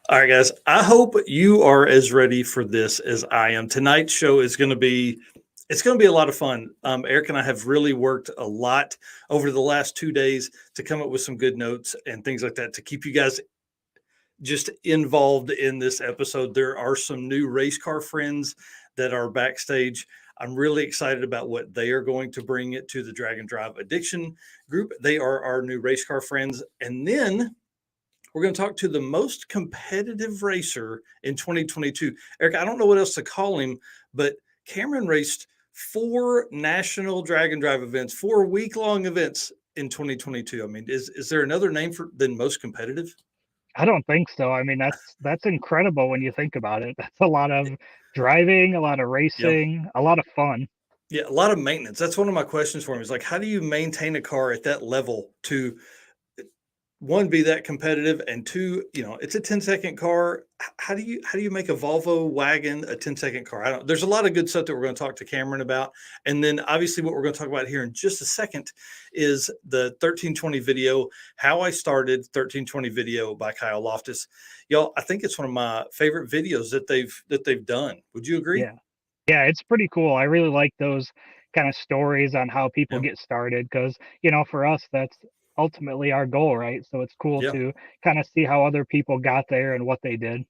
All right, guys. I hope you are as ready for this as I am. Tonight's show is going to be it's going to be a lot of fun. Eric and I have really worked a lot over the last 2 days to come up with some good notes and things like that to keep you guys just involved in this episode. There are some new race car friends that are backstage. I'm really excited about what they are going to bring it to the Drag and Drive Addiction group. They are our new race car friends. And then we're going to talk to the most competitive racer in 2022. Eric, I don't know what else to call him, but Cameron raced 4 national drag and drive events, 4 week-long events in 2022. I mean, is there another name for than most competitive? I don't think so. I mean, that's incredible when you think about it. That's a lot of driving, a lot of Yeah. racing, a lot of fun. Yeah, a lot of maintenance. That's one of my questions for him. Is like, how do you maintain a car at that level to one, be that competitive, and two, it's a 10-second car. How do you make a Volvo wagon a 10-second car? I don't There's a lot of good stuff that we're going to talk to Cameron about. And then obviously what we're going to talk about here in just a second is the 1320 video, how I started 1320 video by Kyle Loftus. Y'all, I think it's one of my favorite videos that they've done. Would you agree? Yeah. Yeah, it's pretty cool. I really like those kind of stories on how people Yeah. get started because, for us, that's ultimately our goal, right? So it's cool Yeah. to kind of see how other people got there and what they did.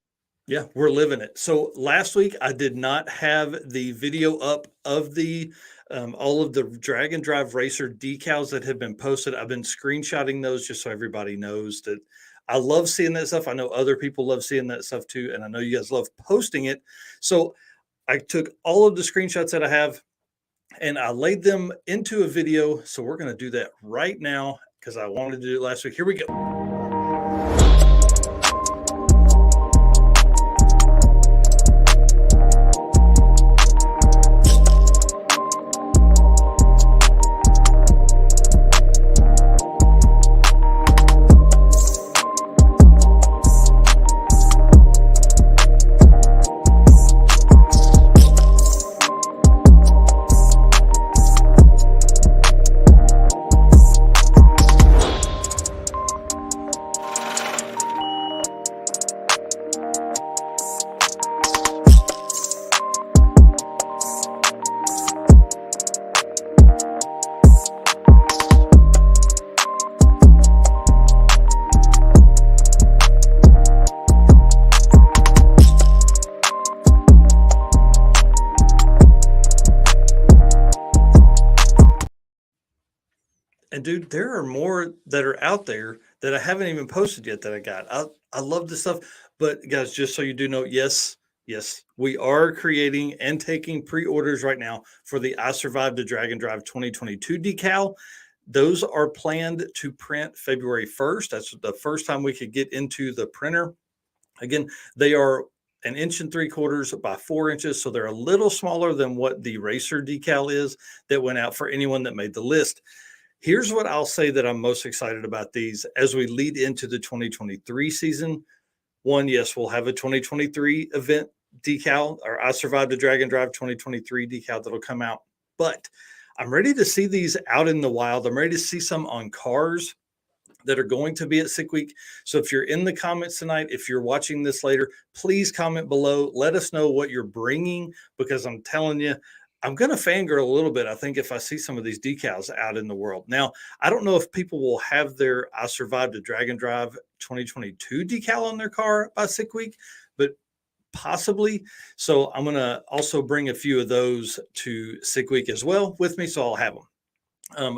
Yeah, we're living it. So last week I did not have the video up of the all of the drag and drive racer decals that have been posted. I've been screenshotting those just so everybody knows that I love seeing that stuff. I know other people love seeing that stuff too, and I know you guys love posting it. So I took all of the screenshots that I have and I laid them into a video. So we're going to do that right now because I wanted to do it last week. Here we go. And dude, there are more that are out there that I haven't even posted yet that I got. I love this stuff. But guys, just so you do know, yes, we are creating and taking pre-orders right now for the I Survived the Drag and Drive 2022 decal. Those are planned to print February 1st. That's the first time we could get into the printer. Again, they are 1.75 inches by 4 inches. So they're a little smaller than what the racer decal is that went out for anyone that made the list. Here's what I'll say that I'm most excited about these as we lead into the 2023 season. One, yes, we'll have a 2023 event decal, or I Survived the Drag and Drive 2023 decal that'll come out. But I'm ready to see these out in the wild. I'm ready to see some on cars that are going to be at Sick Week. So if you're in the comments tonight, if you're watching this later, please comment below. Let us know what you're bringing, because I'm telling you, I'm going to fangirl a little bit, I think, if I see some of these decals out in the world. Now, I don't know if people will have their I Survived a Drag and Drive 2022 decal on their car by Sick Week, but possibly. So I'm going to also bring a few of those to Sick Week as well with me, so I'll have them.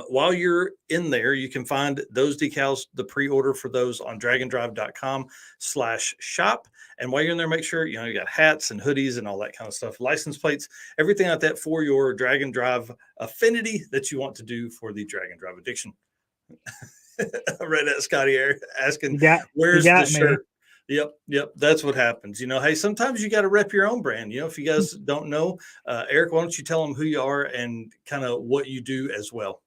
While you're in there, you can find those decals, the pre-order for those on dragandrive.com/shop. And while you're in there, make sure, you got hats and hoodies and all that kind of stuff, license plates, everything like that for your drag and drive affinity that you want to do for the drag and drive addiction. I read that Scotty asking, You got you where's the got me. shirt? Yep. That's what happens. Hey, sometimes you got to rep your own brand. If you guys don't know, Eric, why don't you tell them who you are and kind of what you do as well?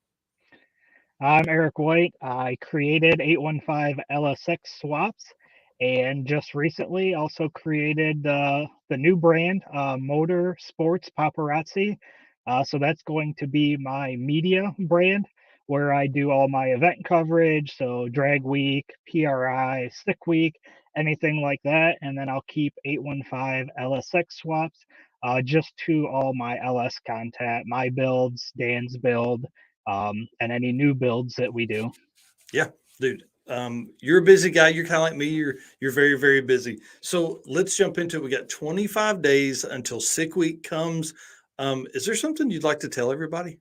I'm Eric White. I created 815 LSx Swaps, and just recently also created the new brand, Motor Sports Paparazzi. So that's going to be my media brand. where I do all my event coverage. So drag week, PRI, stick week, anything like that. And then I'll keep 815 LSx swaps just to all my LS content, my builds, Dan's build, and any new builds that we do. Yeah, dude. You're a busy guy. You're kind of like me. You're very, very busy. So let's jump into it. We got 25 days until sick week comes. Is there something you'd like to tell everybody?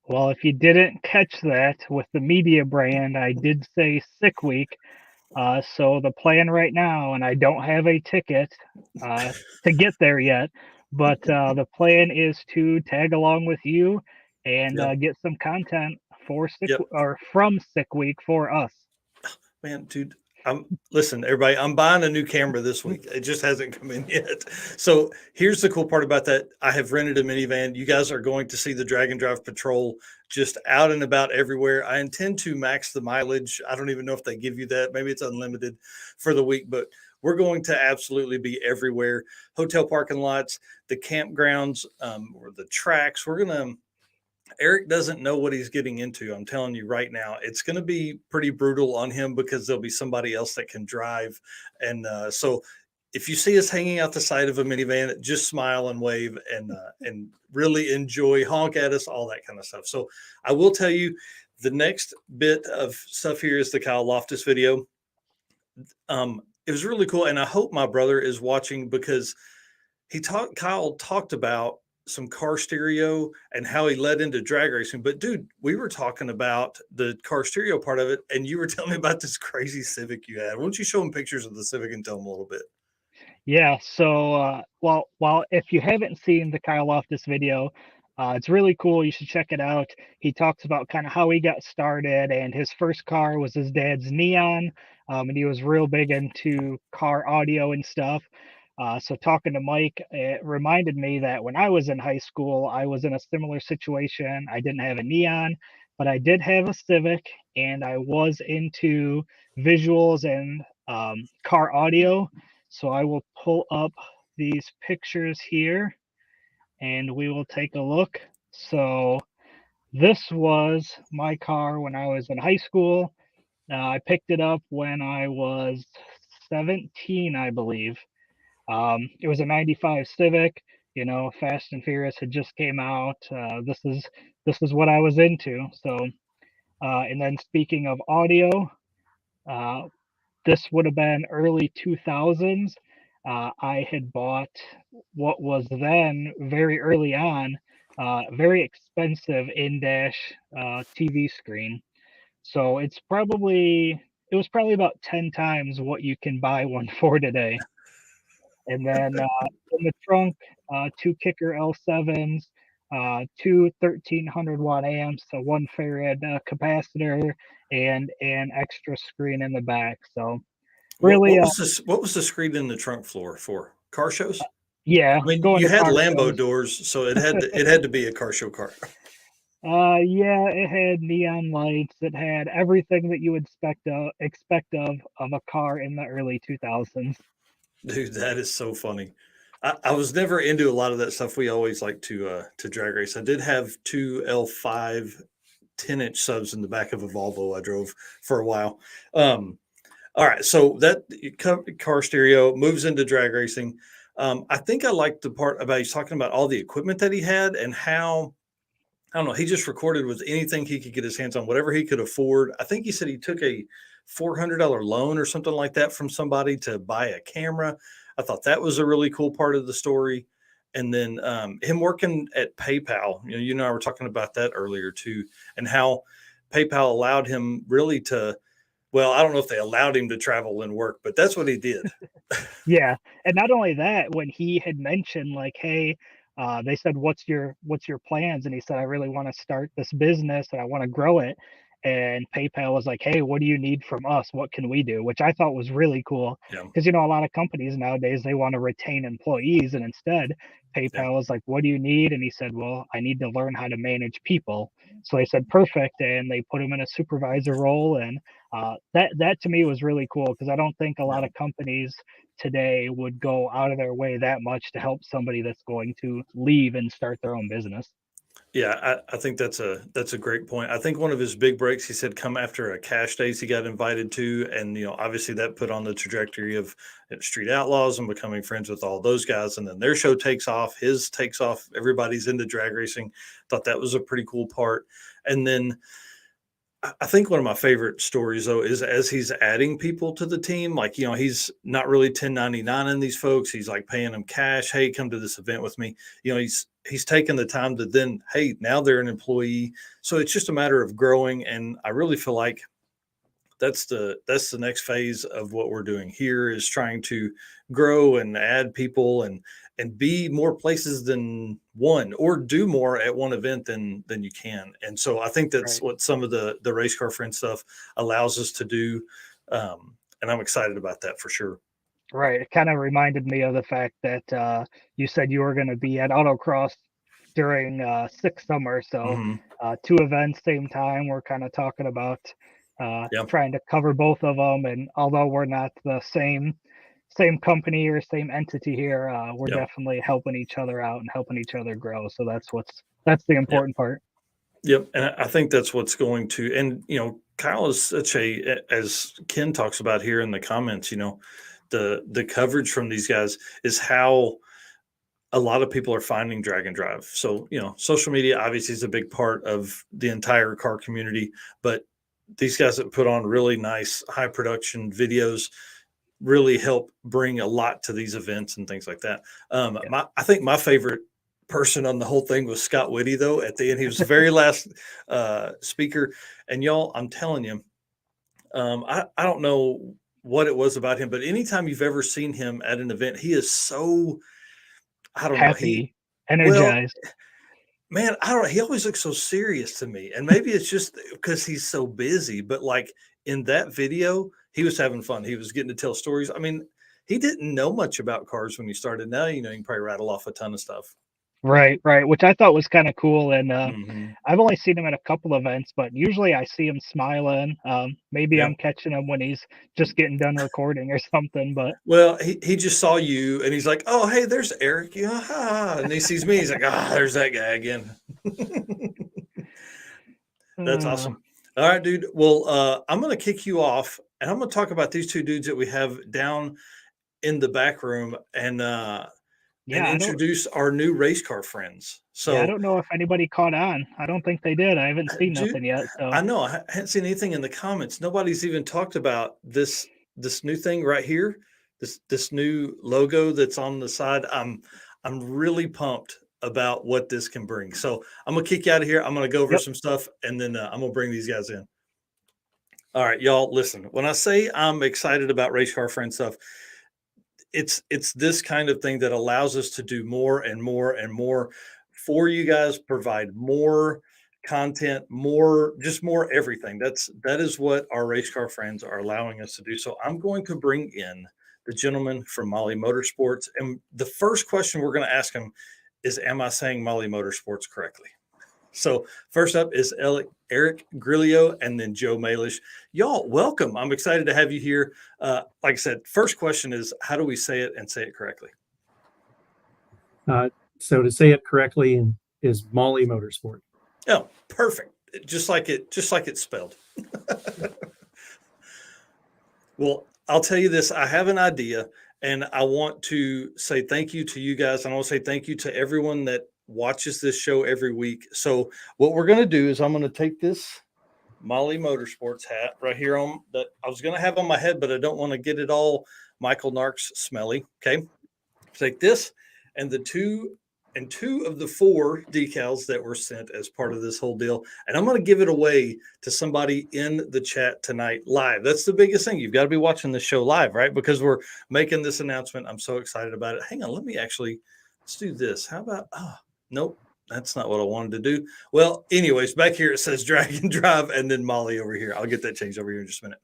Well, if you didn't catch that with the media brand, I did say sick week. So the plan right now, and I don't have a ticket to get there yet, but the plan is to tag along with you and Yeah. get some content for Yep. or from sick week for us. Man, dude, listen, everybody, I'm buying a new camera this week. It just hasn't come in yet. So here's the cool part about that. I have rented a minivan. You guys are going to see the Drag and Drive Patrol just out and about everywhere. I intend to max the mileage. I don't even know if they give you that. Maybe it's unlimited for the week, but we're going to absolutely be everywhere. Hotel parking lots, the campgrounds, or the tracks. Eric doesn't know what he's getting into. I'm telling you right now, it's going to be pretty brutal on him because there'll be somebody else that can drive. And so if you see us hanging out the side of a minivan, just smile and wave and really enjoy, honk at us, all that kind of stuff. So I will tell you the next bit of stuff here is the Kyle Loftus video. It was really cool. And I hope my brother is watching because Kyle talked about some car stereo and how he led into drag racing. But dude, we were talking about the car stereo part of it, and you were telling me about this crazy Civic you had. Why don't you show them pictures of the Civic and tell them a little bit? Yeah, so well, if you haven't seen the Kyle Loftus video, it's really cool. You should check it out. He talks about kind of how he got started, and his first car was his dad's Neon, and he was real big into car audio and stuff. So talking to Mike, it reminded me that when I was in high school, I was in a similar situation. I didn't have a Neon, but I did have a Civic, and I was into visuals and car audio. So I will pull up these pictures here and we will take a look. So this was my car when I was in high school. I picked it up when I was 17, I believe. It was a 95 Civic. You know, Fast and Furious had just came out. This is what I was into. So, and then speaking of audio, uh, this would have been early 2000s. I had bought what was then very early on, very expensive in-dash TV screen. So it was probably about 10 times what you can buy one for today. And then in the trunk, two Kicker L7s, two 1300-watt amps, a 1 farad capacitor, and an extra screen in the back. So really, What was the screen in the trunk floor for car shows? yeah, I mean, going you to had car Lambo shows. doors, so it had to be a car show car. Yeah, it had neon lights. It had everything that you would expect of a car in the early 2000s. Dude, that is so funny. I was never into a lot of that stuff. We always like to drag race. I did have two L5 10-inch subs in the back of a Volvo I drove for a while. All right, so that car stereo moves into drag racing. I think I liked the part about he's talking about all the equipment that he had and how I don't know. He just recorded with anything he could get his hands on, whatever he could afford. I think he said he took a $400 loan or something like that from somebody to buy a camera. I thought that was a really cool part of the story. And then him working at PayPal. You know, I were talking about that earlier too, and how PayPal allowed him really to. Well, I don't know if they allowed him to travel and work, but that's what he did. Yeah, and not only that, when he had mentioned like, "Hey," they said, "What's your plans?" And he said, "I really want to start this business and I want to grow it." And PayPal was like, "Hey, what do you need from us? What can we do?" Which I thought was really cool Yeah, because a lot of companies nowadays they want to retain employees, and instead yeah, PayPal was like, "What do you need?" And he said, "Well, I need to learn how to manage people." So they said, "Perfect," and they put him in a supervisor role, and that to me was really cool because I don't think a yeah. lot of companies today would go out of their way that much to help somebody that's going to leave and start their own business. Yeah, I think that's a great point. I think one of his big breaks, he said, come after a cash days he got invited to, and obviously that put on the trajectory of Street Outlaws and becoming friends with all those guys. And then their show takes off, his takes off. Everybody's into drag racing. Thought that was a pretty cool part. And then I think one of my favorite stories though is as he's adding people to the team, like he's not really 1099 in these folks. He's like paying them cash. Hey, come to this event with me. He's taking the time to then, hey, now they're an employee. So it's just a matter of growing. And I really feel like that's the next phase of what we're doing here is trying to grow and add people and be more places than one, or do more at one event than you can. And so I think that's Right. what some of the race car friend stuff allows us to do. And I'm excited about that for sure. Right. It kind of reminded me of the fact that you said you were going to be at autocross during sixth summer. So Hmm. two events, same time. We're kind of talking about Yeah. trying to cover both of them. And although we're not the same company or same entity here, we're Yeah. definitely helping each other out and helping each other grow. So that's the Yeah. important part. Yep, and I think that's what's going to, and Kyle is such as Ken talks about here in the comments. The coverage from these guys is how a lot of people are finding drag and drive. So social media obviously is a big part of the entire car community, but these guys that put on really nice high production videos really help bring a lot to these events and things like that. Yeah. I think my favorite person on the whole thing was Scott Whitty, though. At the end, he was the very last speaker, and y'all, I'm telling you, I don't know what it was about him, but anytime you've ever seen him at an event, he is so, I don't know, Happy, well, energized. man, I don't. He always looks so serious to me, and maybe it's just because he's so busy. But like in that video, he was having fun. He was getting to tell stories. I mean, he didn't know much about cars when he started. Now you can probably rattle off a ton of stuff. Right, right, which I thought was kind of cool. And Hmm. I've only seen him at a couple events, but usually I see him smiling. Maybe Yeah. I'm catching him when he's just getting done recording or something. But Well, he just saw you, and he's like, "Oh, hey, there's Eric." Yeah, and he sees me. He's like, "Ah, there's that guy again." That's uh, awesome. All right, dude. Well, I'm going to kick you off, and I'm going to talk about these two dudes that we have down in the back room, and yeah, introduce our new race car friends. I So, don't know if anybody caught on. I don't think they did. I haven't seen dude, nothing yet. So I know I hadn't seen anything in the comments. Nobody's even talked about this new thing right here. This new logo that's on the side. I'm really pumped about what this can bring. So I'm gonna kick you out of here. I'm gonna go over yep, some stuff, and then I'm gonna bring these guys in. All right, y'all. Listen, when I say I'm excited about race car friend stuff, it's this kind of thing that allows us to do more and more and more for you guys, provide more content, more everything. That is what our race car friends are allowing us to do. So I'm going to bring in the gentleman from Molly Motorsports, and the first question we're going to ask him is, am I saying Molly Motorsports correctly? So first up is Eric Grillo, and then Joe Malish. Y'all, welcome. I'm excited to have you here. Like I said, first question is, how do we say it and say it correctly? Uh, so to say it correctly is Molly Motorsport. Oh, perfect. Just like it's spelled. Well, I'll tell you this. I have an idea, and I want to say thank you to you guys. And I want to say thank you to everyone that watches this show every week. So what we're going to do is I'm going to take this Molly Motorsports hat right here on that I was going to have on my head, but I don't want to get it all Michael Narks smelly. Okay. Take this and two of the four decals that were sent as part of this whole deal. And I'm going to give it away to somebody in the chat tonight live. That's the biggest thing. You've got to be watching the show live, right? Because we're making this announcement. I'm so excited about it. Hang on. Let's do this. How about, nope. That's not what I wanted to do. Well, anyways, back here it says drag and drive, and then Molly over here. I'll get that changed over here in just a minute.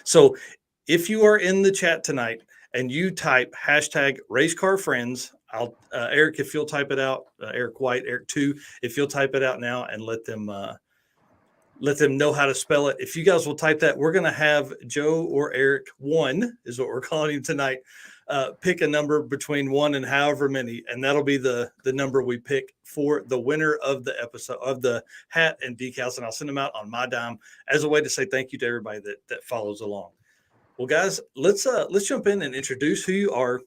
So if you are in the chat tonight and you type hashtag race car friends, Eric, if you'll type it out, Eric White, Eric 2, if you'll type it out now and let them let them know how to spell it. If you guys will type that, we're going to have Joe or Eric, one is what we're calling him tonight, pick a number between 1 and however many, and that'll be the number we pick for the winner of the episode of the hat and decals, and I'll send them out on my dime as a way to say thank you to everybody that follows along. Well, guys, let's jump in and introduce who you are.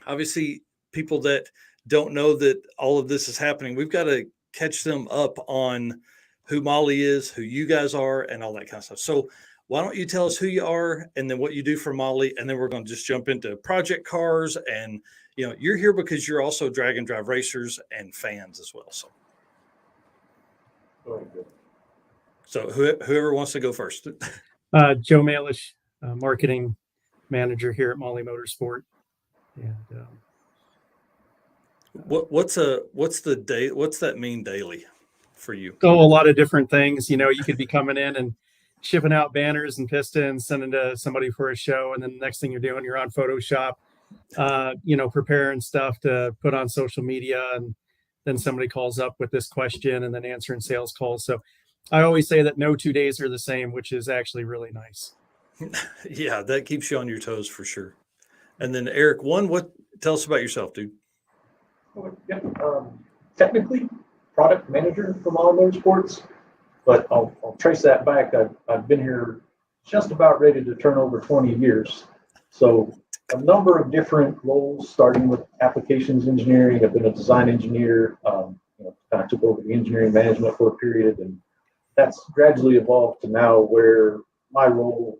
Obviously, people that don't know that all of this is happening, we've got to catch them up on who Molly is, who you guys are, and all that kind of stuff. So why don't you tell us who you are and then what you do for Molly, and then we're going to just jump into project cars. And, you're here because you're also drag and drive racers and fans as well. So whoever wants to go first. Joe Malish, marketing manager here at Molly Motorsport. And what's that mean daily for you? a lot of different things. You could be coming in and shipping out banners and pistons, sending to somebody for a show, and then the next thing you're doing, you're on Photoshop, preparing stuff to put on social media, and then somebody calls up with this question, and then answering sales calls. So I always say that no 2 days are the same, which is actually really nice. Yeah, that keeps you on your toes for sure. And then Eric, tell us about yourself, dude. Yeah, technically product manager for Molly Motorsports, but I'll trace that back. I've been here just about ready to turn over 20 years. So a number of different roles, starting with applications engineering. I've been a design engineer, kind of took over the engineering management for a period, and that's gradually evolved to now where my role,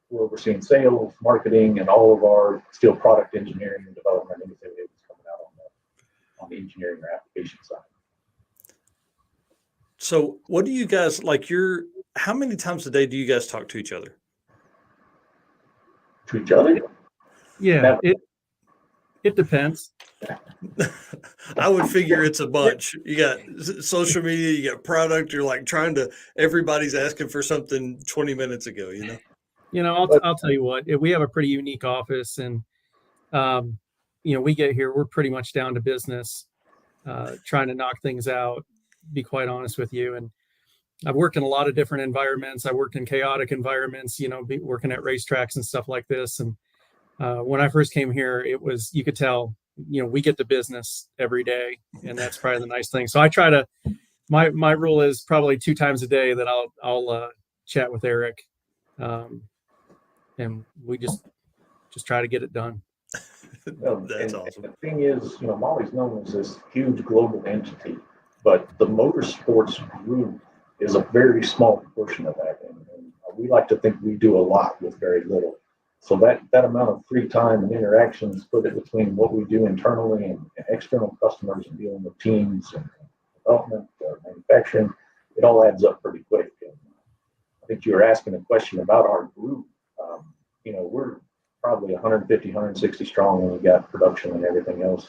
we're overseeing sales, marketing, and all of our steel product engineering and development, anything that's coming out on the engineering or application side. So what do you guys how many times a day do you guys talk to each other? To each other? Yeah, it depends. I would figure it's a bunch. You got social media, you got product, you're everybody's asking for something 20 minutes ago, I'll tell you what, we have a pretty unique office, and we get here, we're pretty much down to business, trying to knock things out, be quite honest with you. And I've worked in a lot of different environments. I worked in chaotic environments, working at racetracks and stuff like this. And when I first came here, you could tell, we get to business every day, and that's probably the nice thing. So I try to, my rule is probably 2 times a day that I'll chat with Eric. And we just try to get it done. That's awesome. And the thing is, Molly's known as this huge global entity, but the motorsports group is a very small portion of that. And we like to think we do a lot with very little. So that amount of free time and interaction split it between what we do internally and external customers and dealing with teams and development, manufacturing, it all adds up pretty quick. And I think you were asking a question about our group. We're probably 150, 160 strong when we got production and everything else.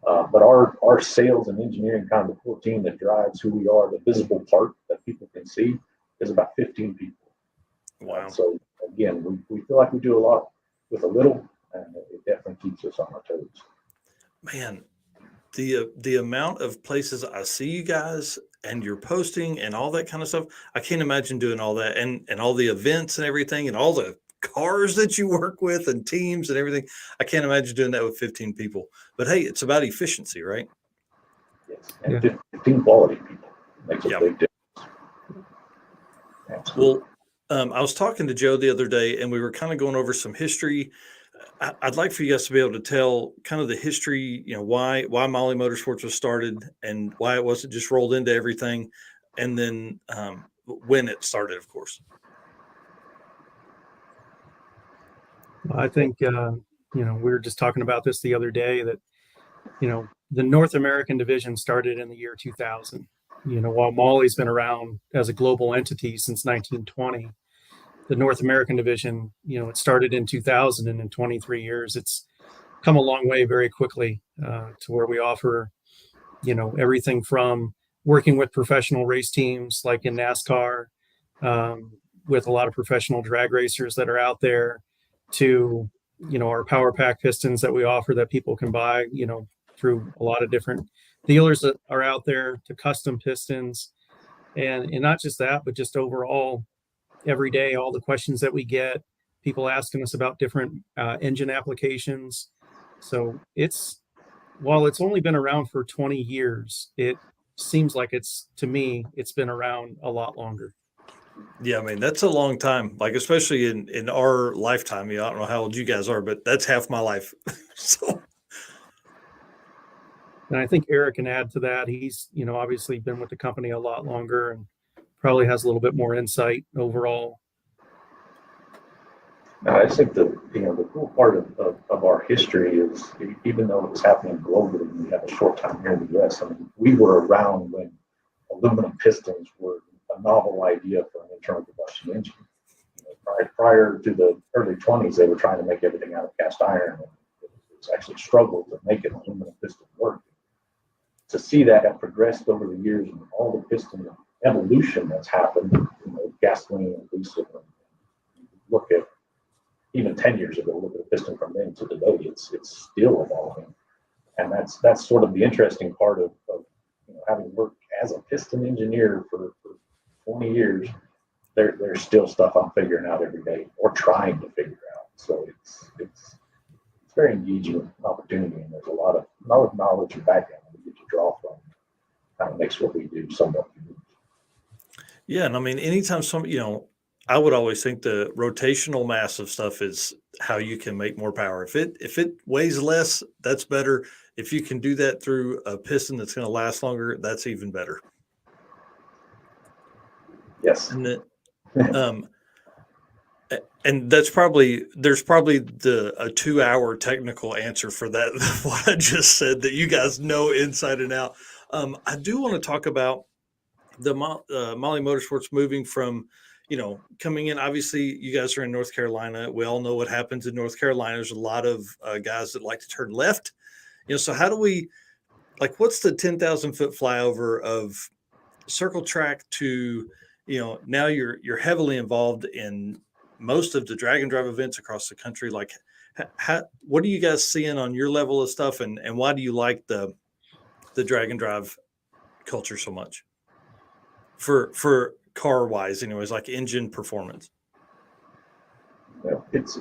But our sales and engineering, kind of the core team that drives who we are, the visible part that people can see, is about 15 people. Wow. So again, we feel like we do a lot with a little, and it definitely keeps us on our toes. Man, the amount of places I see you guys and you're posting and all that kind of stuff, I can't imagine doing all that and all the events and everything and all the cars that you work with and teams and everything. I can't imagine doing that with 15 people. But hey, it's about efficiency, right? Yes, and 15 quality people makes a big difference. Absolutely. Well, I was talking to Joe the other day, and we were kind of going over some history. I'd like for you guys to be able to tell kind of the history, why Molly Motorsports was started and why it wasn't just rolled into everything, and then when it started, of course. I think, we were just talking about this the other day that, the North American division started in the year 2000. While Molly's been around as a global entity since 1920, the North American division, it started in 2000, and in 23 years, it's come a long way very quickly to where we offer, everything from working with professional race teams like in NASCAR, with a lot of professional drag racers that are out there, to, our power pack pistons that we offer that people can buy, through a lot of different dealers that are out there, to custom pistons, and not just that, but just overall every day, all the questions that we get, people asking us about different engine applications. So while it's only been around for 20 years, it seems like to me, it's been around a lot longer. Yeah, I mean, that's a long time, like especially in our lifetime. I don't know how old you guys are, but that's half my life. So and I think Eric can add to that. He's, obviously been with the company a lot longer and probably has a little bit more insight overall. I think the cool part of our history is, even though it was happening globally, we have a short time here in the U.S. I mean, we were around when aluminum pistons were a novel idea for an internal combustion engine. Prior to the early 20s, they were trying to make everything out of cast iron. And it's actually struggled to make an aluminum piston work. To see that have progressed over the years and all the piston evolution that's happened, gasoline and diesel, and look at even 10 years ago, look at the piston from then to today, it's still evolving. And that's sort of the interesting part of having worked as a piston engineer for 20 years. There's still stuff I'm figuring out every day or trying to figure out. So it's very engaging opportunity, and there's a lot of knowledge and background we get to draw from. Kind of makes what we do somewhat unique. yeah, and I mean, anytime I would always think the rotational mass of stuff is how you can make more power. If it weighs less, that's better. If you can do that through a piston that's going to last longer, that's even better. Yes. And then, and there's probably a 2-hour technical answer for that. What I just said that you guys know inside and out. I do want to talk about the Molly Motorsports moving from, coming in. Obviously, you guys are in North Carolina. We all know what happens in North Carolina. There's a lot of guys that like to turn left. So how do we, what's the 10,000-foot flyover of circle track to, now you're heavily involved in most of the drag and drive events across the country. What are you guys seeing on your level of stuff, and why do you like the drag and drive culture so much for car wise, anyways, like engine performance? It's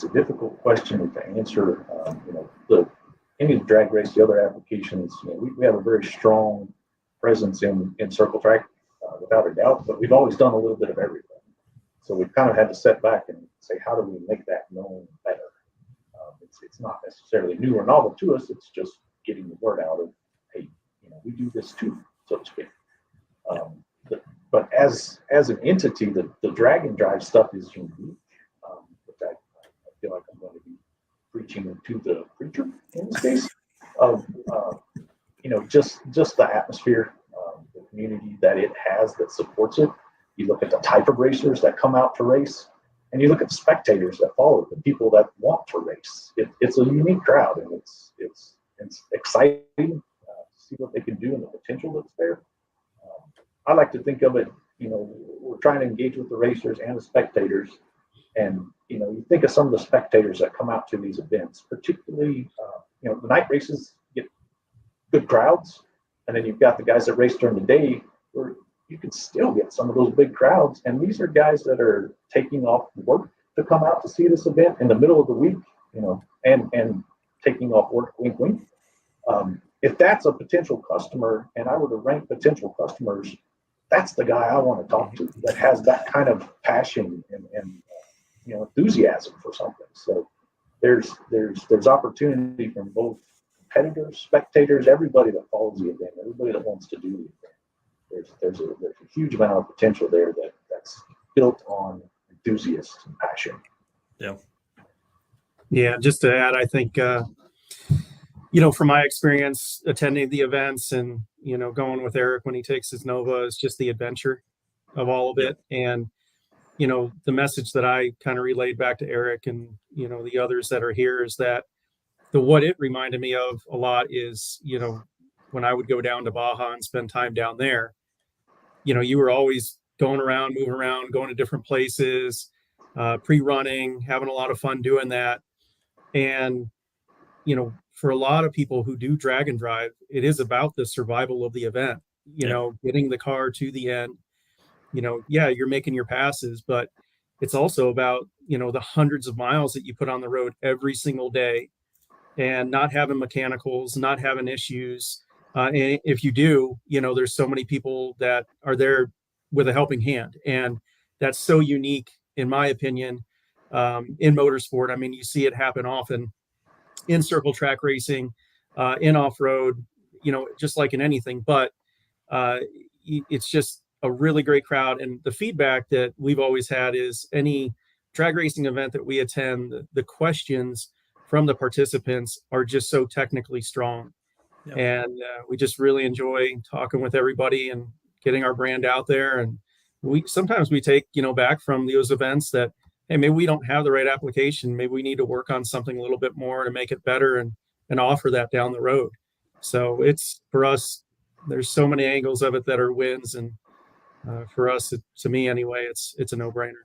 a difficult question to answer. Any drag race, the other applications, we have a very strong presence in circle track, without a doubt, but we've always done a little bit of everything. So we've kind of had to step back and say, how do we make that known better? It's not necessarily new or novel to us. It's just getting the word out of, hey, we do this too, so to speak. But as an entity, the drag and drive stuff is unique. Which I feel like I'm going to be preaching to the preacher in this case. Just the atmosphere, the community that it has that supports it. You look at the type of racers that come out to race, and you look at the spectators that follow, the people that want to race. It's a unique crowd, and it's exciting to see what they can do and the potential that's there. I like to think of it, we're trying to engage with the racers and the spectators. And, you think of some of the spectators that come out to these events, particularly, the night races get good crowds. And then you've got the guys that race during the day where you can still get some of those big crowds. And these are guys that are taking off work to come out to see this event in the middle of the week, and taking off work, wink, wink. If that's a potential customer, and I were to rank potential customers, that's the guy I want to talk to that has that kind of passion and enthusiasm for something. So there's opportunity from both competitors, spectators, everybody that follows the event, everybody that wants to do the event. There's a huge amount of potential there that's built on enthusiasts and passion. Yeah, just to add, I think from my experience attending the events and going with Eric when he takes his Nova, is just the adventure of all of it. And the message that I kind of relayed back to Eric and the others that are here is that what it reminded me of a lot is when I would go down to Baja and spend time down there, you were always going around, moving around, going to different places, pre-running, having a lot of fun doing that. And for a lot of people who do drag and drive, it is about the survival of the event. you know, getting the car to the end. You know, yeah, you're making your passes, but it's also about, you know, the hundreds of miles that you put on the road every single day and not having mechanicals, not having issues. And if you do, you know, there's so many people that are there with a helping hand. And that's so unique, in my opinion, in motorsport. I mean, you see it happen often in circle track racing, in off road, you know, just like in anything. But uh, it's just a really great crowd. And the feedback that we've always had is any drag racing event that we attend, the questions from the participants are just so technically strong. Yeah. And we just really enjoy talking with everybody and getting our brand out there. And we sometimes we take, you know, back from those events that, hey, maybe we don't have the right application. Maybe we need to work on something a little bit more to make it better and offer that down the road. So it's, for us, there's so many angles of it that are wins. And for us, to me anyway, it's a no-brainer.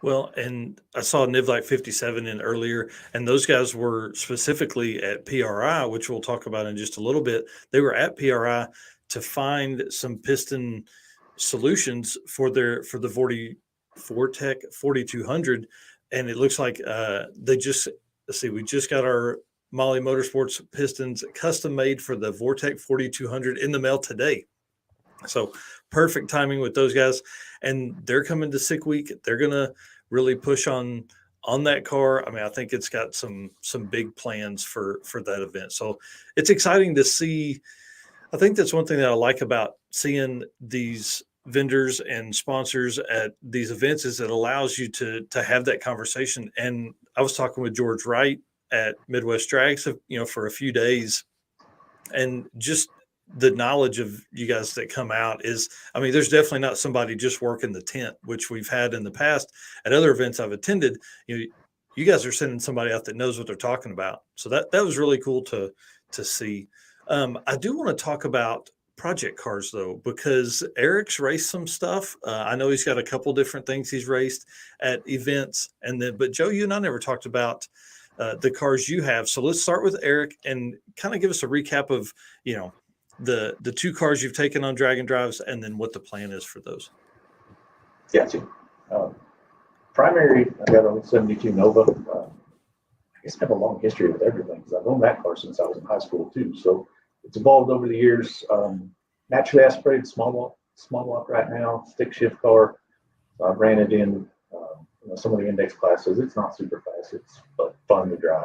Well, and I saw Nivlite 57 in earlier, and those guys were specifically at PRI, which we'll talk about in just a little bit. They were at PRI to find some piston solutions for the Vortec 4200, and it looks like they just, let's see, we just got our Molly Motorsports pistons custom made for the Vortec 4200 in the mail today. So perfect timing with those guys, and they're coming to Sick Week. They're gonna really push on that car. I mean, I think it's got some big plans for that event. So it's exciting to see. I think that's one thing that I like about seeing these vendors and sponsors at these events is it allows you to have that conversation. And I was talking with George Wright at Midwest Drags, you know, for a few days, and just the knowledge of you guys that come out is, I mean, there's definitely not somebody just working the tent, which we've had in the past at other events I've attended. You guys are sending somebody out that knows what they're talking about. So that was really cool to see. I do want to talk about project cars though, because Eric's raced some stuff. I know he's got a couple different things he's raced at events, but Joe, you and I never talked about the cars you have. So let's start with Eric and kind of give us a recap of, you know, the two cars you've taken on Dragon Drives, and then what the plan is for those. Gotcha. Primary, I got a 72 Nova. I guess I have a long history with everything because I've owned that car since I was in high school too. So it's evolved over the years. Naturally aspirated small block right now, stick shift car. So I ran it in some of the index classes. It's not super fast, but fun to drive.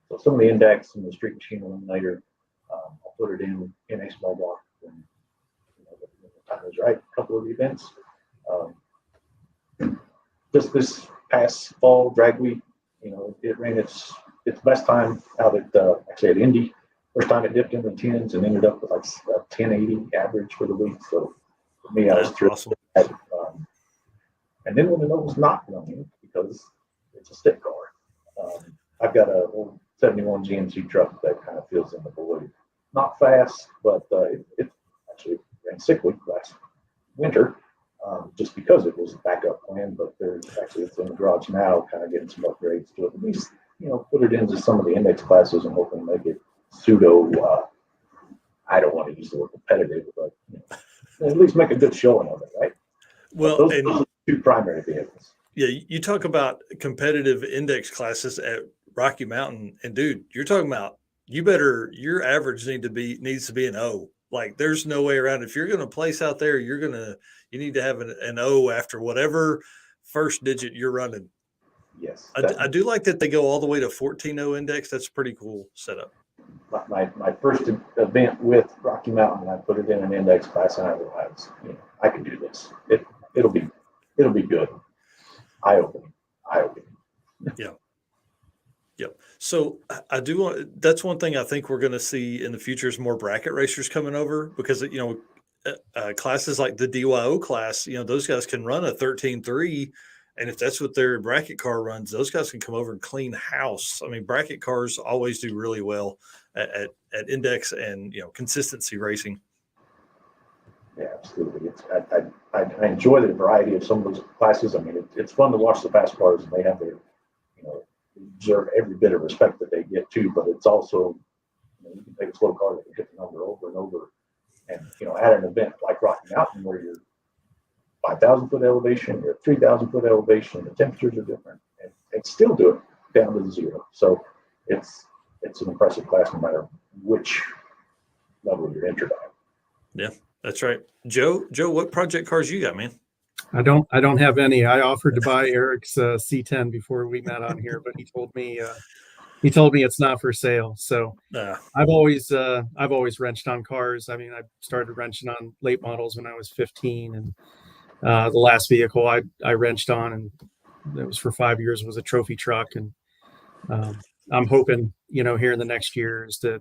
So some of the index and the street machine eliminator, I'll put it in a small block when the time is right. A couple of events. Just this past fall drag week, it ran its best time out at Indy. First time it dipped in the 10s and ended up with like a 1080 average for the week. So for me, I was thrilled. Awesome. And then when the Nova's not running, because it's a stick car, I've got a old 71 GMC truck that kind of fills in the void. Not fast, but it actually ran Sick Week last winter, just because it was a backup plan. But it's in the garage now, kind of getting some upgrades to it. At least, put it into some of the index classes and hoping to make it pseudo. I don't want to use the word competitive, but at least make a good showing of it, right? Well, those are two primary vehicles. Yeah, you talk about competitive index classes at Rocky Mountain, and dude, you're talking about your average needs to be an O. Like, there's no way around it. If you're going to place out there, you need to have an O after whatever first digit you're running. Yes, I do like that they go all the way to 14.0 index. That's a pretty cool setup. My first event with Rocky Mountain, I put it in an index class, and I realized, I can do this. It'll be good. Eye opening. Yeah. Yep. So I do want, that's one thing I think we're going to see in the future is more bracket racers coming over, because, classes like the DYO class, those guys can run a 13.3. And if that's what their bracket car runs, those guys can come over and clean house. I mean, bracket cars always do really well at index and, consistency racing. Yeah, absolutely. I enjoy the variety of some of those classes. I mean, it's fun to watch the fast cars, and they have their, deserve every bit of respect that they get too. But it's also, you can take a slow car that can hit the number over and over. And, at an event like Rocky Mountain where you're 5,000 foot elevation, you're at 3,000 foot elevation, the temperatures are different, and still do it down to 0. So it's an impressive class no matter which level you're entered on. Yeah, that's right. Joe, what project cars you got, man? I don't have any. I offered to buy Eric's C10 before we met on here, but he told me it's not for sale. So I've always wrenched on cars. I mean, I started wrenching on late models when I was 15, and the last vehicle I wrenched on, and it was for 5 years, was a trophy truck. And I'm hoping, here in the next year is to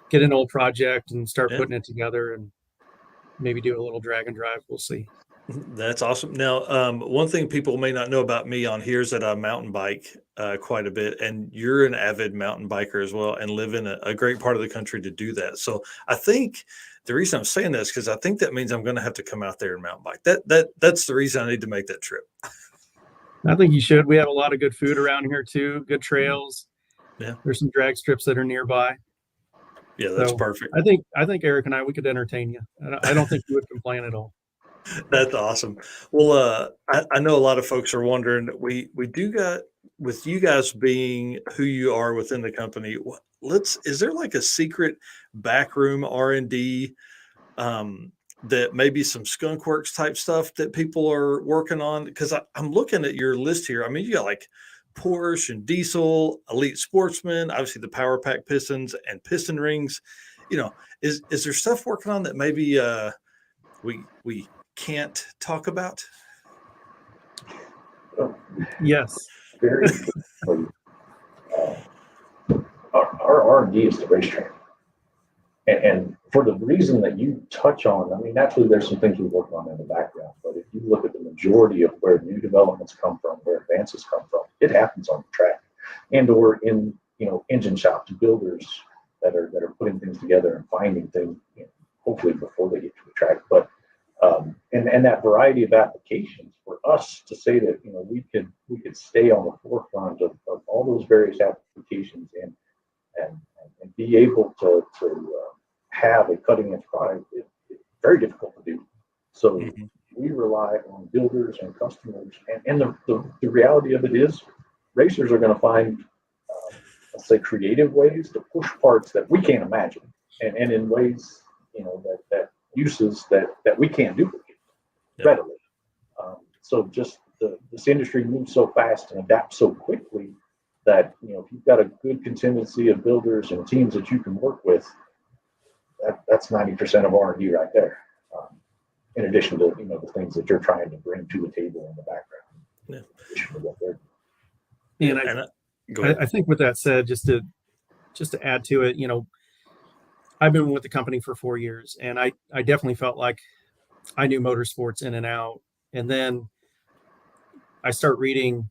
get an old project and start putting it together and maybe do a little drag and drive. We'll see. That's awesome. Now, one thing people may not know about me on here is that I mountain bike quite a bit, and you're an avid mountain biker as well, and live in a great part of the country to do that. So I think the reason I'm saying this because I think that means I'm going to have to come out there and mountain bike. That's the reason I need to make that trip. I think you should. We have a lot of good food around here too. Good trails. Yeah, there's some drag strips that are nearby. Yeah, that's perfect. I think Eric and we could entertain you. I don't think you would complain at all. That's awesome. Well, I know a lot of folks are wondering. We do got, with you guys being who you are within the company. Is there like a secret backroom R&D that maybe some skunk works type stuff that people are working on? Because I'm looking at your list here. I mean, you got like Porsche and Diesel, Elite Sportsman, obviously the Power Pack pistons and piston rings. Is there stuff working on that maybe we can't talk about? Yes. Very our R&D is the racetrack. And for the reason that you touch on, I mean, naturally there's some things we work on in the background, but if you look at the majority of where new developments come from, where advances come from, it happens on the track and or in, engine shops, builders that are putting things together and finding things, hopefully before they get to the track. But and that variety of applications for us to say that we could stay on the forefront of all those various applications and be able to have a cutting edge product, it's very difficult to do. So we rely on builders and customers, and the reality of it is racers are going to find let's say creative ways to push parts that we can't imagine, and in ways that uses that we can't duplicate readily. So just this industry moves so fast and adapts so quickly that if you've got a good contingency of builders and teams that you can work with, that's 90% of R&D right there. In addition to the things that you're trying to bring to the table in the background. Yeah. In addition to what they're doing. And I think with that said, just to add to it, I've been with the company for 4 years, and I definitely felt like I knew motorsports in and out. And then I start reading,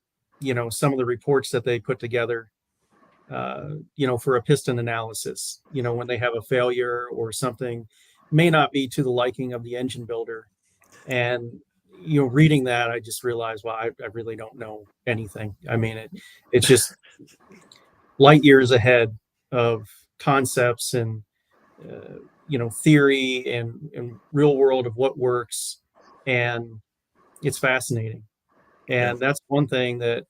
some of the reports that they put together, for a piston analysis, when they have a failure or something may not be to the liking of the engine builder. And, reading that, I just realized, well, I really don't know anything. I mean, it's just light years ahead of concepts and, theory and real world of what works. And it's fascinating. And that's one thing that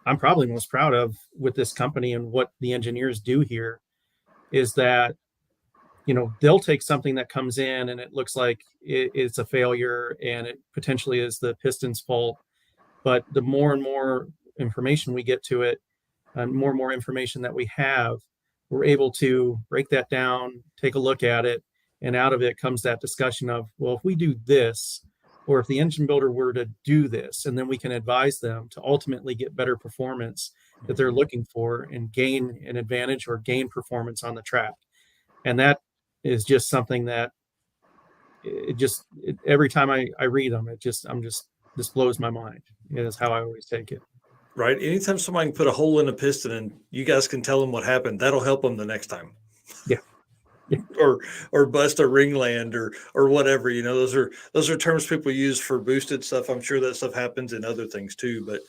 I'm probably most proud of with this company and what the engineers do here is that, they'll take something that comes in and it looks like it's a failure and it potentially is the piston's fault. But the more and more information we get to it and more information that we have, we're able to break that down, take a look at it. And out of it comes that discussion of, well, if we do this, or if the engine builder were to do this, and then we can advise them to ultimately get better performance that they're looking for and gain an advantage or gain performance on the track. And that is just something that every time I read them, this blows my mind. It is how I always take it. Right. Anytime somebody can put a hole in a piston and you guys can tell them what happened, that'll help them the next time. Yeah. or bust a ringland or whatever. Those are terms people use for boosted stuff. I'm sure that stuff happens in other things too. But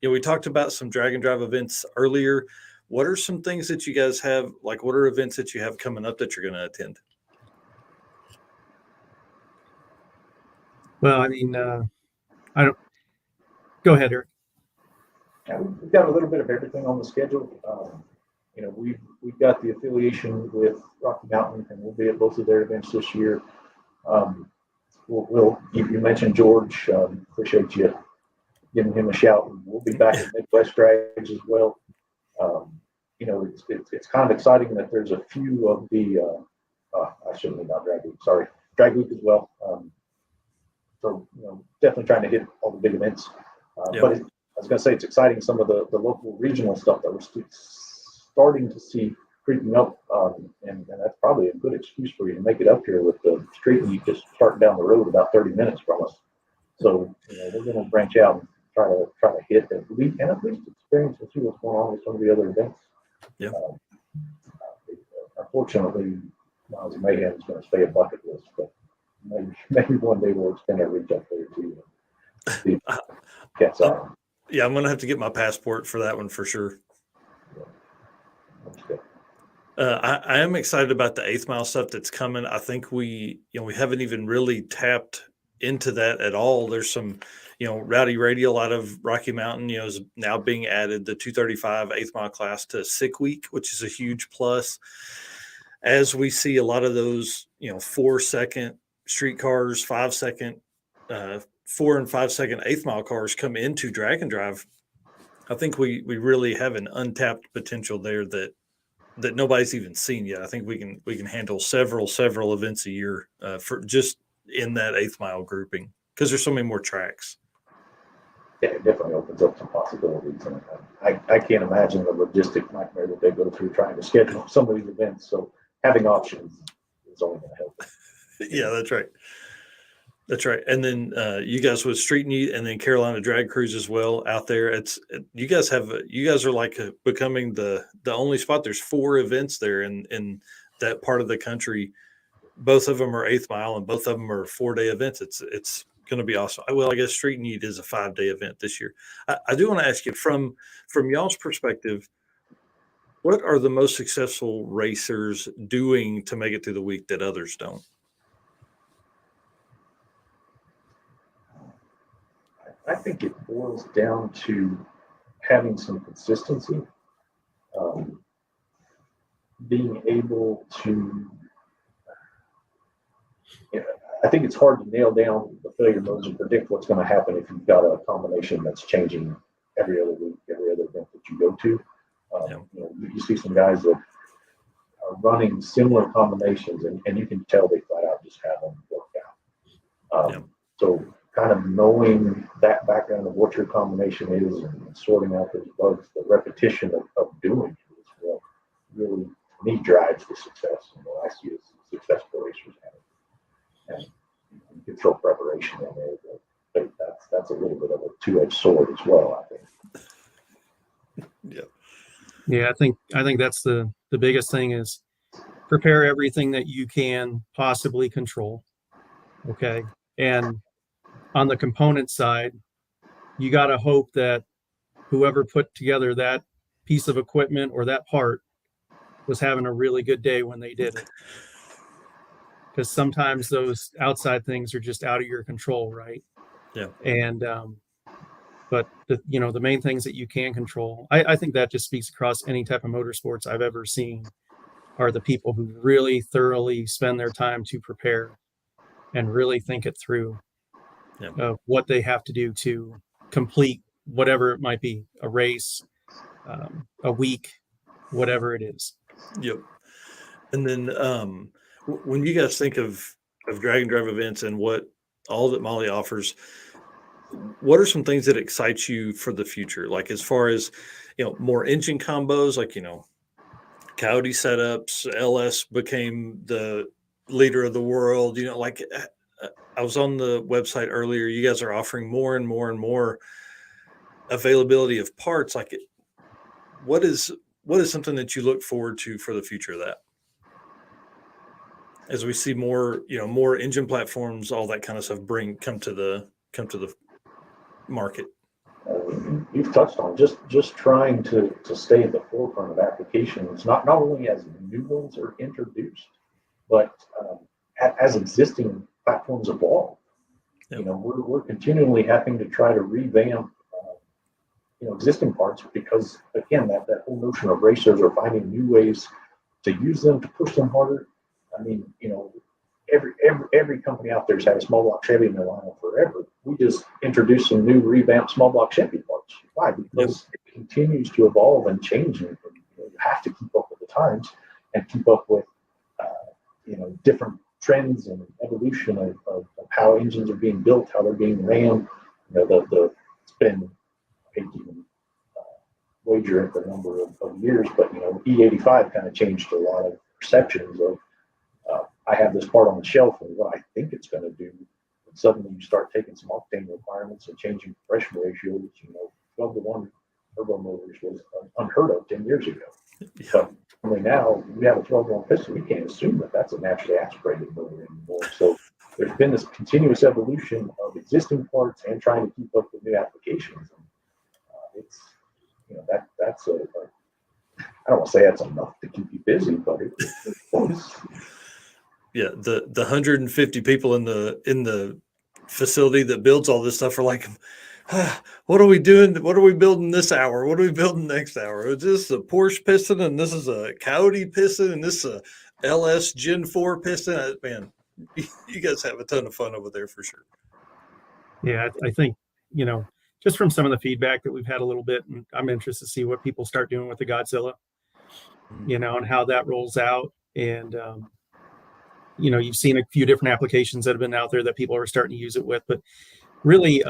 we talked about some drag and drive events earlier. What are some things that you guys have? Like, what are events that you have coming up that you're going to attend? Well, I mean, I don't. Go ahead, Eric. Yeah, we've got a little bit of everything on the schedule. You know, we've got the affiliation with Rocky Mountain, and we'll be at both of their events this year. You mentioned George. Appreciate you giving him a shout. We'll be back at Midwest Drags as well. You know, it's kind of exciting that there's a few of the I shouldn't have about Drag Week. Sorry, Drag Week as well. So you know, definitely trying to hit all the big events. But I was going to say it's exciting some of the local regional stuff that we're starting to see creeping up, and that's probably a good excuse for you to make it up here with the street meet just starting down the road about 30 minutes from us. So you know, we're going to branch out and try to hit at least experience and see what's going on with some of the other events. Yeah. Unfortunately, Miles of Mayhem is going to stay a bucket list, but maybe one day we'll extend our reach up there too. Yeah, I'm gonna have to get my passport for that one for sure. I am excited about the 8th Mile stuff that's coming. I think we haven't even really tapped into that at all. There's some, Rowdy Radial out of Rocky Mountain, is now being added, the 235 8th Mile class to Sick Week, which is a huge plus. As we see a lot of those, 4-second street cars, 5-second, 4 and 5-second 8th Mile cars come into Drag and Drive, I think we really have an untapped potential there that nobody's even seen yet. I think we can handle several events a year for just in that 8th Mile grouping because there's so many more tracks. Yeah, it definitely opens up some possibilities, and I can't imagine the logistic nightmare that they go through trying to schedule some of these events. So having options is only going to help. Yeah, that's right. That's right. And then you guys with Street Meet and then Carolina Drag Cruise as well out there. You guys are like becoming the only spot. There's 4 events there in that part of the country. Both of them are 8th Mile and both of them are 4-day events. It's going to be awesome. Well, I guess Street Meet is a 5-day event this year. I do want to ask you from y'all's perspective, what are the most successful racers doing to make it through the week that others don't? I think it boils down to having some consistency, being able to, I think it's hard to nail down the failure modes and predict what's going to happen if you've got a combination that's changing every other week, every other event that you go to. You see some guys that are running similar combinations and you can tell they flat out just have them worked out. So kind of knowing that background of what your combination is and sorting out those bugs, the repetition of doing it is what really, to me, drives the success. I see as successful racers have it. And you can throw preparation in there, but that's a little bit of a two-edged sword as well, I think. Yeah, I think that's the biggest thing is prepare everything that you can possibly control. Okay. And on the component side, you got to hope that whoever put together that piece of equipment or that part was having a really good day when they did it. Because sometimes those outside things are just out of your control, right? Yeah. And but the main things that you can control, I think that just speaks across any type of motorsports I've ever seen, are the people who really thoroughly spend their time to prepare and really think it through. What they have to do to complete whatever it might be, a race, a week, whatever it is. Yep. And then when you guys think of drag and drive events and what all that Molly offers, what are some things that excite you for the future? Like as far as, more engine combos, like, Coyote setups, LS became the leader of the world, like I was on the website earlier. You guys are offering more and more and more availability of parts. Like, what is something that you look forward to for the future of that? As we see more, more engine platforms, all that kind of stuff come to the market. You've touched on just trying to stay at the forefront of applications, not only as new ones are introduced, but as existing platforms evolve. Yep. We're continually having to try to revamp, existing parts because, again, that whole notion of racers are finding new ways to use them to push them harder. I mean, every company out there's had a small block Chevy in their lineup forever. We just introduced some new revamped small block Chevy parts. Why? Because it continues to evolve and change, and you have to keep up with the times and keep up with different trends and evolution of how engines are being built, how they're being ran. It's been, I hate to even wager at the number of years, but E85 kind of changed a lot of perceptions of I have this part on the shelf and what I think it's going to do. And suddenly you start taking some octane requirements and changing compression ratios. 12-to-1 turbo motors was unheard of 10 years ago. Yeah. But only now we have a 12-to-1 piston. We can't assume that that's a naturally aspirated motor anymore. So there's been this continuous evolution of existing parts and trying to keep up with new applications. And, it's that's I don't want to say that's enough to keep you busy, but it's close. Yeah, the 150 people in the facility that builds all this stuff are like, what are we doing? What are we building this hour? What are we building next hour? Is this a Porsche piston, and this is a Coyote piston, and this is a LS Gen 4 piston? Man, you guys have a ton of fun over there for sure. Yeah, I think, just from some of the feedback that we've had a little bit, and I'm interested to see what people start doing with the Godzilla, and how that rolls out. And, you've seen a few different applications that have been out there that people are starting to use it with. But really,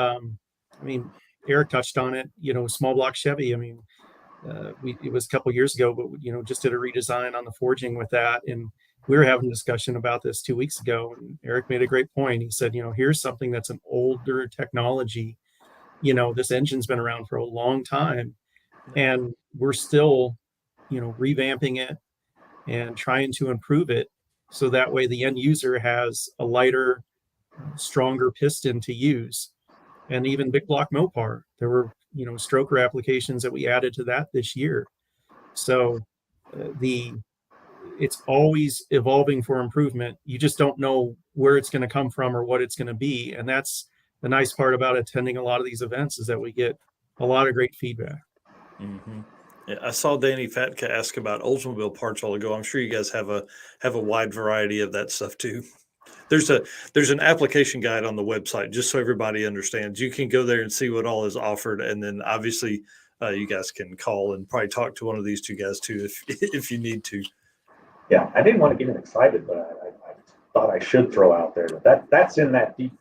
Eric touched on it, small block Chevy. It was a couple years ago, but, just did a redesign on the forging with that. And we were having a discussion about this 2 weeks ago. And Eric made a great point. He said, here's something that's an older technology. This engine's been around for a long time, and we're still, revamping it and trying to improve it. So that way the end user has a lighter, stronger piston to use. And even big block Mopar, there were, stroker applications that we added to that this year. So it's always evolving for improvement. You just don't know where it's going to come from or what it's going to be. And that's the nice part about attending a lot of these events, is that we get a lot of great feedback. Mm-hmm. Yeah, I saw Danny Fatka ask about Oldsmobile parts all ago. I'm sure you guys have a wide variety of that stuff too. There's an application guide on the website, just so everybody understands. You can go there and see what all is offered, and then obviously you guys can call and probably talk to one of these two guys too if you need to. Yeah, I didn't want to get him excited, but I thought I should throw out there that's in that deep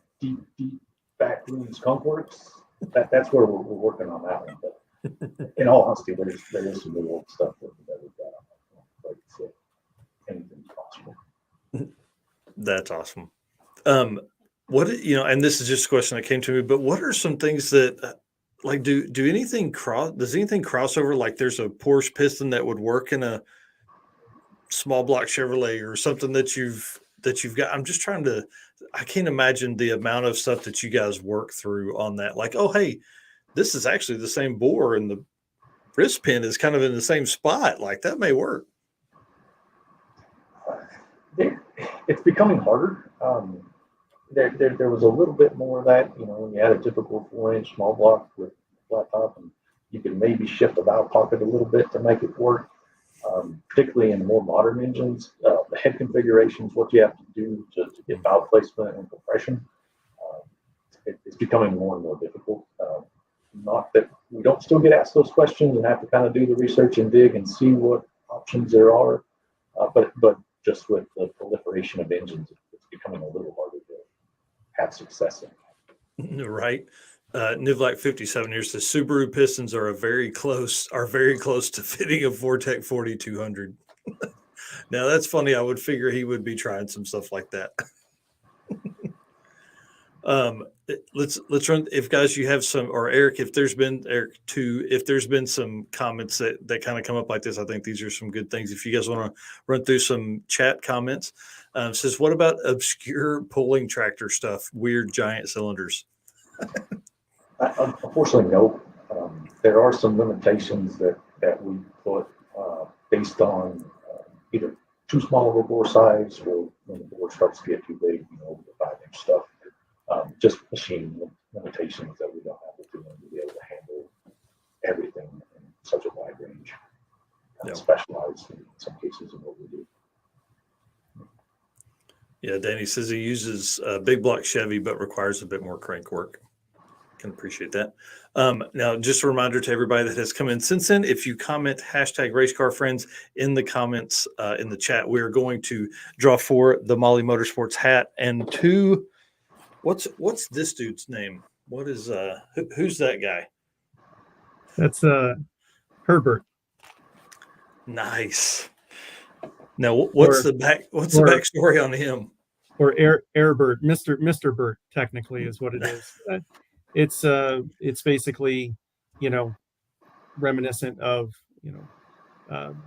back room skunk works. That's where we're working on that one. But in all honesty, there is some new old stuff that we've got on that one. But so anything's possible. That's awesome. What and this is just a question that came to me, but what are some things that like does anything cross over? Like there's a Porsche piston that would work in a small block Chevrolet or something that you've got. I'm just trying to, I can't imagine the amount of stuff that you guys work through on that. Like, oh, hey, this is actually the same bore and the wrist pin is kind of in the same spot. Like that may work. It's becoming harder. There was a little bit more of that, when you had a typical 4-inch small block with flat top, and you could maybe shift the valve pocket a little bit to make it work. Particularly in more modern engines, the head configurations, what you have to do to get valve placement and compression, it's becoming more and more difficult. Not that we don't still get asked those questions and have to kind of do the research and dig and see what options there are, but just with the proliferation of engines, it's becoming a little harder to have success in. Right. Nivlak 57 years says Subaru pistons are very close to fitting a Vortec 4200. Now that's funny. I would figure he would be trying some stuff like that. Let's run. If guys, you have some, or Eric, if there's been some comments that kind of come up like this, I think these are some good things. If you guys want to run through some chat comments, says, what about obscure pulling tractor stuff? Weird giant cylinders. Unfortunately, no. There are some limitations that we put based on either too small of a bore size, or when the bore starts to get too big, the 5-inch stuff. just machine limitations that we don't have to do to be able to handle everything in such a wide range. Specialized in some cases in what we do. Yeah, Danny says he uses a big block Chevy, but requires a bit more crank work. Can appreciate that. Now, just a reminder to everybody that has come in since then, if you comment hashtag Racecar Friends in the comments in the chat, we're going to draw for the Molly Motorsports hat and two. What's this dude's name? What is who's that guy? That's Herbert. Nice. Now, what's the backstory on him? Or Airbird, Mr. Bert, technically is what it is. It's basically, reminiscent of,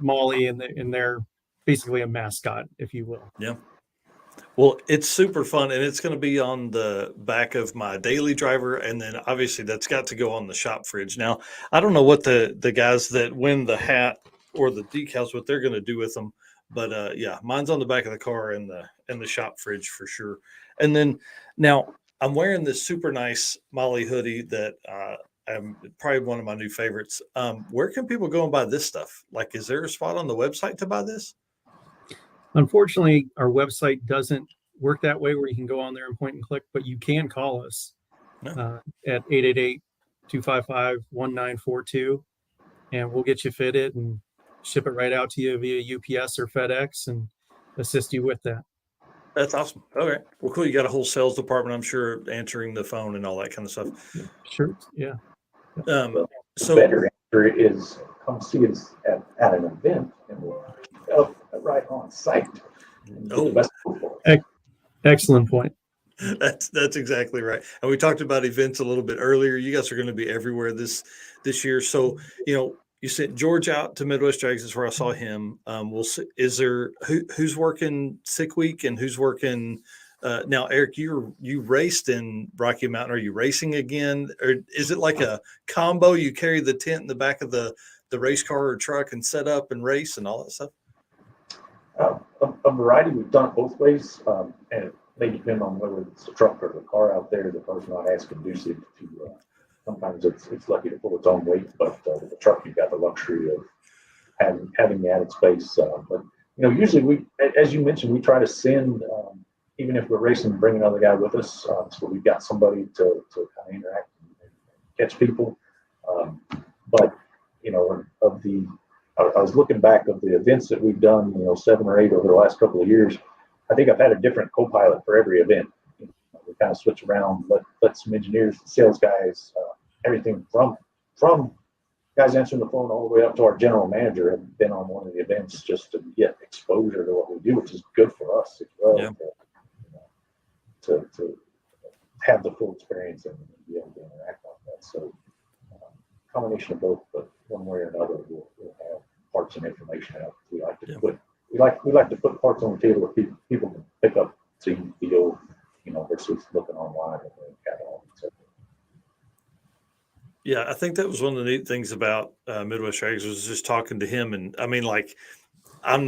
Molly and they're basically a mascot, if you will. Yeah. Well, it's super fun, and it's going to be on the back of my daily driver, and then obviously that's got to go on the shop fridge. Now, I don't know what the guys that win the hat or the decals, what they're going to do with them, but yeah, mine's on the back of the car and the shop fridge for sure. And then now I'm wearing this super nice Molly hoodie that I'm probably one of my new favorites. Where can people go and buy this stuff? Like, is there a spot on the website to buy this? Unfortunately, our website doesn't work that way where you can go on there and point and click, but you can call us at 888-255-1942, and we'll get you fitted and ship it right out to you via UPS or FedEx and assist you with that. That's awesome. Okay. Well, cool. You got a whole sales department, I'm sure, answering the phone and all that kind of stuff. Sure. Yeah. So better answer is come see us at an event and we'll right on site. Excellent point. That's exactly right. And we talked about events a little bit earlier. You guys are going to be everywhere this year. So, you sent George out to Midwest Drags. Is where I saw him. We'll see. Is there who's working sick week and who's working now? Eric, you raced in Rocky Mountain. Are you racing again, or is it like a combo? You carry the tent in the back of the race car or truck and set up and race and all that stuff. A variety. We've done it both ways, and it may depend on whether it's the truck or the car out there. The car's not as conducive to. Sometimes it's lucky to pull its own weight, but with the truck you've got the luxury of having the added space. But usually we, as you mentioned, we try to send even if we're racing, bring another guy with us, so we've got somebody to kind of interact and catch people. But I was looking back of the events that we've done, 7 or 8 over the last couple of years. I think I've had a different co-pilot for every event. We kind of switch around, let some engineers, sales guys, everything from guys answering the phone all the way up to our general manager have been on one of the events just to get exposure to what we do, which is good for us as well. Yeah. To have the full experience and be able to interact on that. So combination of both, but one way or another, we'll have parts and information out. We like to put parts on the table that people can pick up, see, feel, versus looking online and the catalog, etc. Yeah, I think that was one of the neat things about Midwest Drags was just talking to him. And I mean, like, I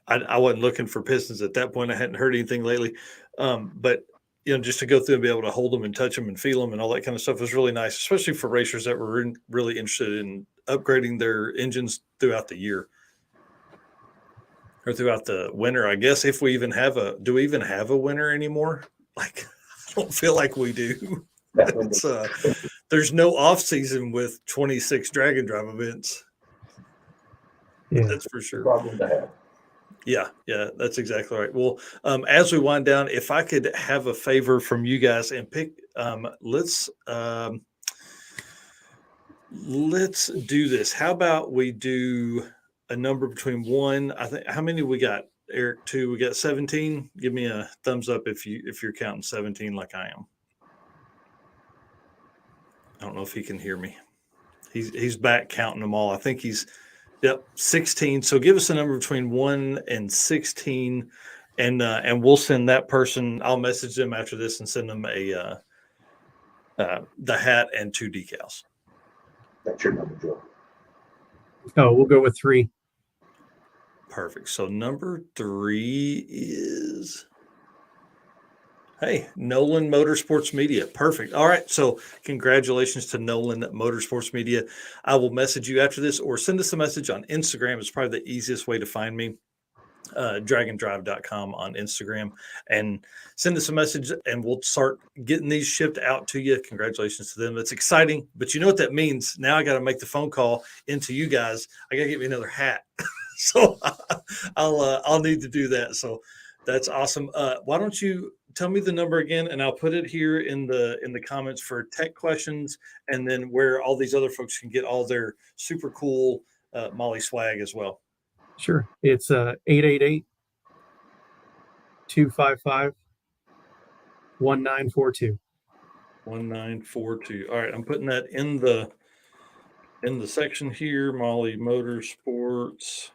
wasn't looking for Pistons at that point. I hadn't heard anything lately. But, just to go through and be able to hold them and touch them and feel them and all that kind of stuff was really nice, especially for racers that were really interested in upgrading their engines throughout the year or throughout the winter. I guess if we even do we even have a winter anymore? Like, I don't feel like we do. There's no off season with 26 drag and drive events. Yeah, that's for sure. Problem to have. Yeah, that's exactly right. Well, as we wind down, if I could have a favor from you guys and pick, let's do this. How about we do a number between 1? I think how many we got, Eric? 2. We got 17. Give me a thumbs up if you're counting 17 like I am. I don't know if he can hear me. He's back counting them all. I think he's 16. So give us a number between 1 and 16, and we'll send that person. I'll message them after this and send them the hat and 2 decals. That's your number, Joe. Oh, we'll go with 3. Perfect. So number 3 is Hey, Nolan Motorsports Media. Perfect. All right. So congratulations to Nolan Motorsports Media. I will message you after this or send us a message on Instagram. It's probably the easiest way to find me. dragondrive.com on Instagram, and send us a message and we'll start getting these shipped out to you. Congratulations to them. That's exciting. But you know what that means? Now I got to make the phone call into you guys. I got to get me another hat. So I'll need to do that. So that's awesome. Why don't you tell me the number again, and I'll put it here in the comments for tech questions, and then where all these other folks can get all their super cool Molly swag as well. Sure. It's 888 255 1942. 1942. All right, I'm putting that in the section here, Molly Motorsports.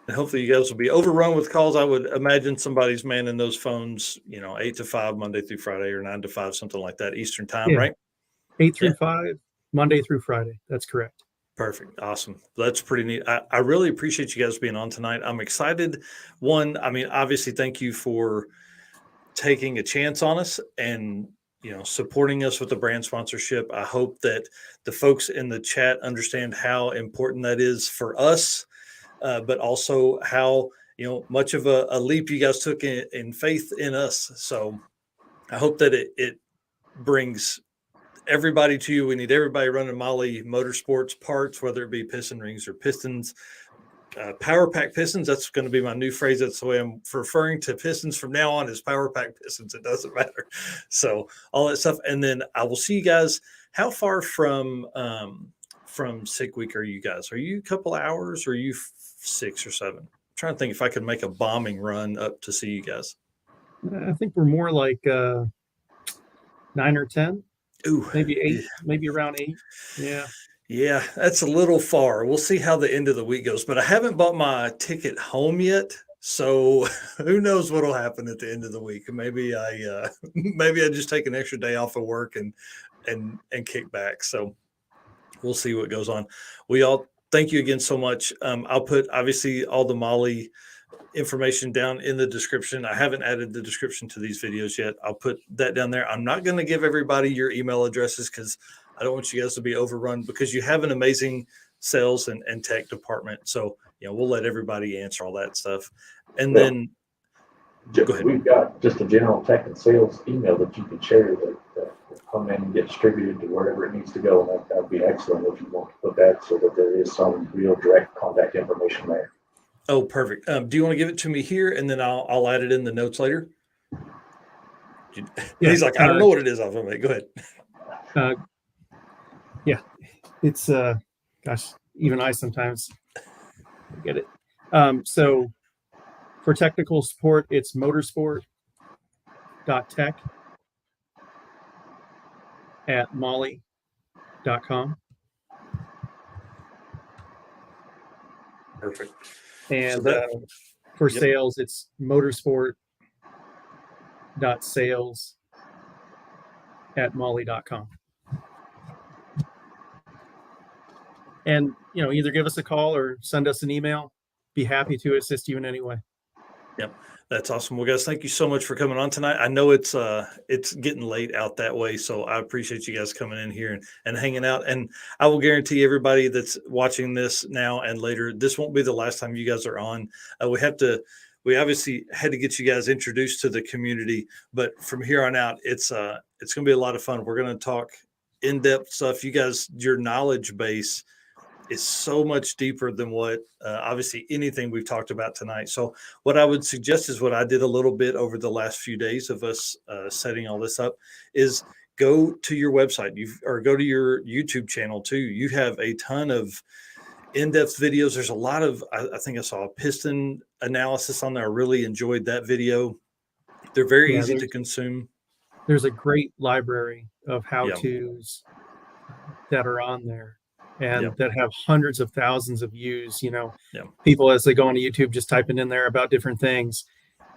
And hopefully you guys will be overrun with calls. I would imagine somebody's manning those phones, 8 to 5, Monday through Friday, or 9 to 5, something like that, Eastern time, Yeah. right? 8 through 5, Monday through Friday. That's correct. Perfect. Awesome. That's pretty neat. I really appreciate you guys being on tonight. I'm excited. One, I mean, obviously, thank you for taking a chance on us and supporting us with the brand sponsorship. I hope that the folks in the chat understand how important that is for us, but also how much of a leap you guys took in faith in us. So I hope that it brings everybody to you. We need everybody running Molly Motorsports parts, whether it be piston rings or pistons. Power pack pistons, that's going to be my new phrase. That's the way I'm referring to pistons from now on, is power pack pistons. It doesn't matter. So all that stuff. And then I will see you guys. How far from Sick Week are you guys? Are you a couple hours, or are you 6 or 7? I'm trying to think if I could make a bombing run up to see you guys. I think we're more like 9 or 10. Ooh, maybe 8, yeah. Maybe around 8. Yeah. Yeah, that's a little far. We'll see how the end of the week goes, but I haven't bought my ticket home yet. So who knows what'll happen at the end of the week? Maybe I just take an extra day off of work and kick back. So we'll see what goes on. We all thank you again so much. I'll put obviously all the Molly information down in the description. I haven't added the description to these videos yet. I'll put that down there. I'm not going to give everybody your email addresses because I don't want you guys to be overrun, because you have an amazing sales and tech department. So, we'll let everybody answer all that stuff. And then go ahead. We've got just a general tech and sales email that you can share that will come in and get distributed to wherever it needs to go. And that would be excellent if you want to put that so that there is some real direct contact information there. Oh, perfect. Do you want to give it to me here, and then I'll add it in the notes later? Yeah, he's like, I don't know what it is off of it. Go ahead. Yeah, it's gosh, even I sometimes get it. So for technical support, it's motorsport.tech@molly.com. Perfect. And So for sales, it's motorsport.sales@molly.com. And either give us a call or send us an email. Be happy to assist you in any way. Yep, that's awesome. Well, guys, thank you so much for coming on tonight. I know it's getting late out that way, so I appreciate you guys coming in here and hanging out. And I will guarantee everybody that's watching this now and later, this won't be the last time you guys are on. We obviously had to get you guys introduced to the community, but from here on out, it's going to be a lot of fun. We're going to talk in-depth stuff. You guys, your knowledge base is so much deeper than what obviously anything we've talked about tonight. So what I would suggest is what I did a little bit over the last few days of us setting all this up is go to your website or go to your YouTube channel too. You have a ton of in-depth videos. There's a lot of, I think I saw a piston analysis on there. I really enjoyed that video. They're very easy to consume. There's a great library of how-tos that are on there. And that have hundreds of thousands of views. People, as they go on YouTube, just typing in there about different things,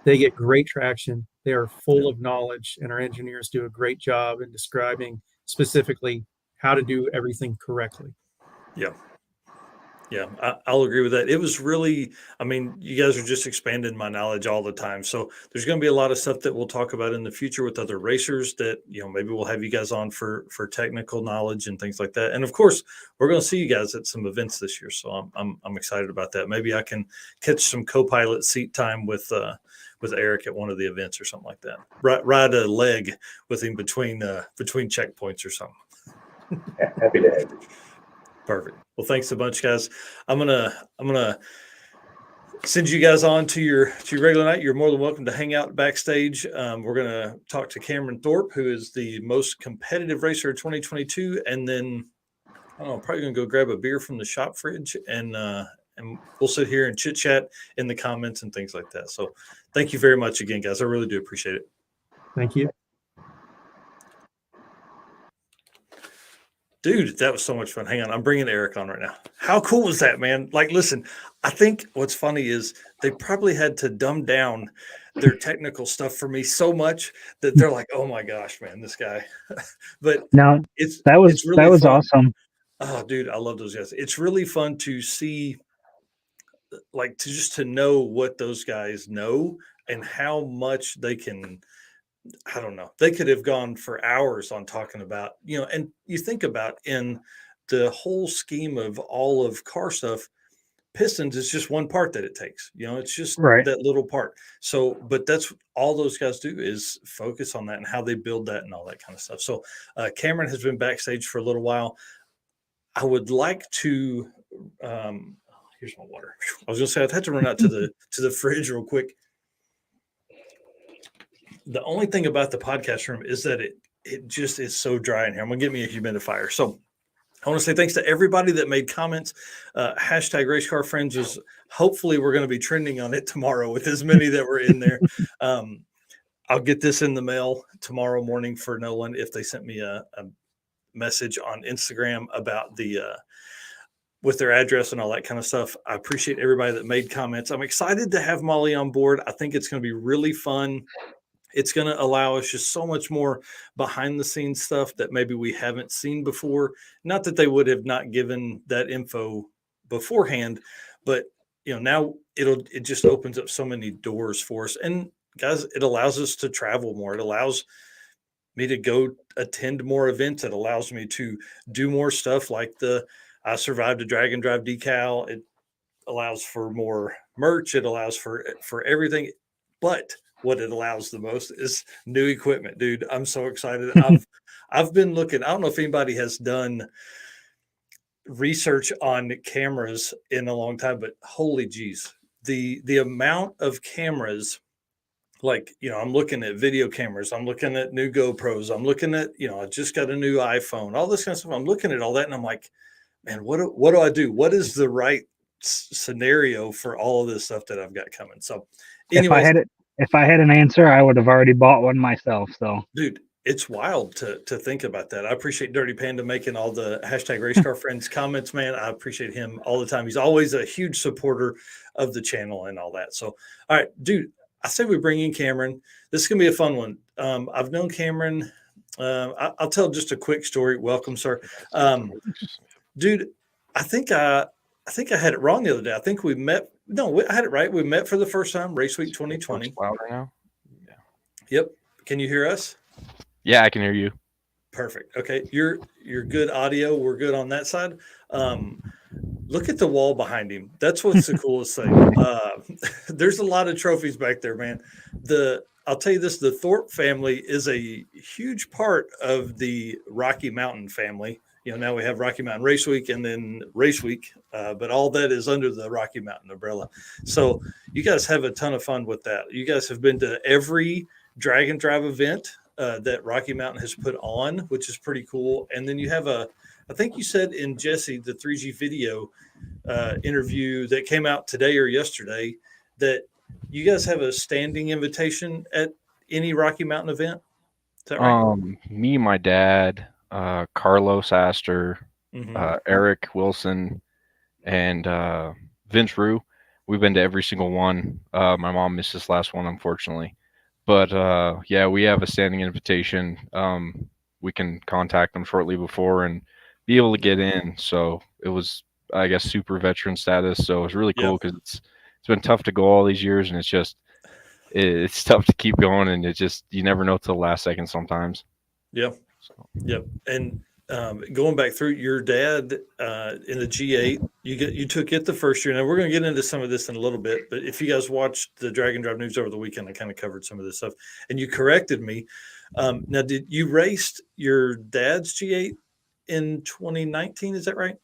they get great traction. They are full of knowledge, and our engineers do a great job in describing specifically how to do everything correctly. Yeah. Yeah, I'll agree with that. It was really, I mean, you guys are just expanding my knowledge all the time. So there's going to be a lot of stuff that we'll talk about in the future with other racers that, maybe we'll have you guys on for technical knowledge and things like that. And of course, we're going to see you guys at some events this year. So I'm excited about that. Maybe I can catch some co-pilot seat time with Eric at one of the events or something like that. Ride a leg with him between checkpoints or something. Happy to have you. Perfect. Well, thanks a bunch, guys. I'm gonna send you guys on to your regular night. You're more than welcome to hang out backstage. We're gonna talk to Camron Thorpe, who is the most competitive racer of 2022, and then I don't know, probably gonna go grab a beer from the shop fridge, and we'll sit here and chit chat in the comments and things like that. So, thank you very much again, guys. I really do appreciate it. Thank you. Dude, that was so much fun. Hang on, I'm bringing Eric on right now. How cool was that, man? Like, listen, I think what's funny is they probably had to dumb down their technical stuff for me so much that they're like, "Oh my gosh, man, this guy." But No, it's that was really fun. awesome. Oh, dude, I love those guys. It's really fun to see, like, to know what those guys know and how much they can. I don't know. They could have gone for hours on talking about, and you think about in the whole scheme of all of car stuff, pistons is just one part that it takes. It's just Right. that little part. So, but that's all those guys do is focus on that and how they build that and all that kind of stuff. So, Camron has been backstage for a little while. I would like to. Here's my water. I was going to say I'd have to run out to the fridge real quick. The only thing about the podcast room is that it just is so dry in here. I'm going to get me a humidifier. So I want to say thanks to everybody that made comments. Hashtag Racecar Friends is hopefully we're going to be trending on it tomorrow with as many that were in there. I'll get this in the mail tomorrow morning for Nolan if they sent me a message on Instagram about with their address and all that kind of stuff. I appreciate everybody that made comments. I'm excited to have Molly on board. I think it's going to be really fun. It's going to allow us just so much more behind the scenes stuff that maybe we haven't seen before. Not that they would have not given that info beforehand, but now it just opens up so many doors for us. And guys, it allows us to travel more. It allows me to go attend more events. It allows me to do more stuff like I survived a drag and drive decal. It allows for more merch. It allows for everything, but what it allows the most is new equipment, dude. I'm so excited. I've been looking. I don't know if anybody has done research on cameras in a long time, but holy geez, the amount of cameras, like, I'm looking at video cameras, I'm looking at new GoPros, I'm looking at, I just got a new iPhone, all this kind of stuff. I'm looking at all that and I'm like, man, what do I do? What is the right scenario for all of this stuff that I've got coming? So anyways, if I had an answer, I would have already bought one myself. So, dude, it's wild to think about that. I appreciate Dirty Panda making all the hashtag Racecar Friends comments, man. I appreciate him all the time. He's always a huge supporter of the channel and all that. So, all right, dude, I say we bring in Camron. This is going to be a fun one. I've known Camron. I'll tell just a quick story. Welcome, sir. Dude, I think I had it wrong the other day. I think we met. No, I had it right. We met for the first time, Race Week 2020. Louder now? Yeah. Yep. Can you hear us? Yeah, I can hear you. Perfect. Okay. You're good audio. We're good on that side. Look at the wall behind him. That's what's the coolest thing. There's a lot of trophies back there, man. I'll tell you this, the Thorpe family is a huge part of the Rocky Mountain family. Now we have Rocky Mountain Race Week and then Race Week, but all that is under the Rocky Mountain umbrella. So you guys have a ton of fun with that. You guys have been to every drag and drive event that Rocky Mountain has put on, which is pretty cool. And then you have I think you said in Jesse, the 3G video interview that came out today or yesterday, that you guys have a standing invitation at any Rocky Mountain event. Is that right? Me, my dad, Carlos Astor, Eric Wilson, and Vince Rue. We've been to every single one. My mom missed this last one, unfortunately. But yeah, we have a standing invitation. We can contact them shortly before and be able to get in. So it was I guess, super veteran status. So it's really Yeah. cool because it's been tough to go all these years, and it's tough to keep going, and you never know till the last second sometimes. Yeah. So. Yep. And going back through your dad in the G8, you took it the first year. Now we're going to get into some of this in a little bit, but if you guys watched the Drag and Drive news over the weekend, I kind of covered some of this stuff, and you corrected me. Now, did you raced your dad's G8 in 2019? Is that right?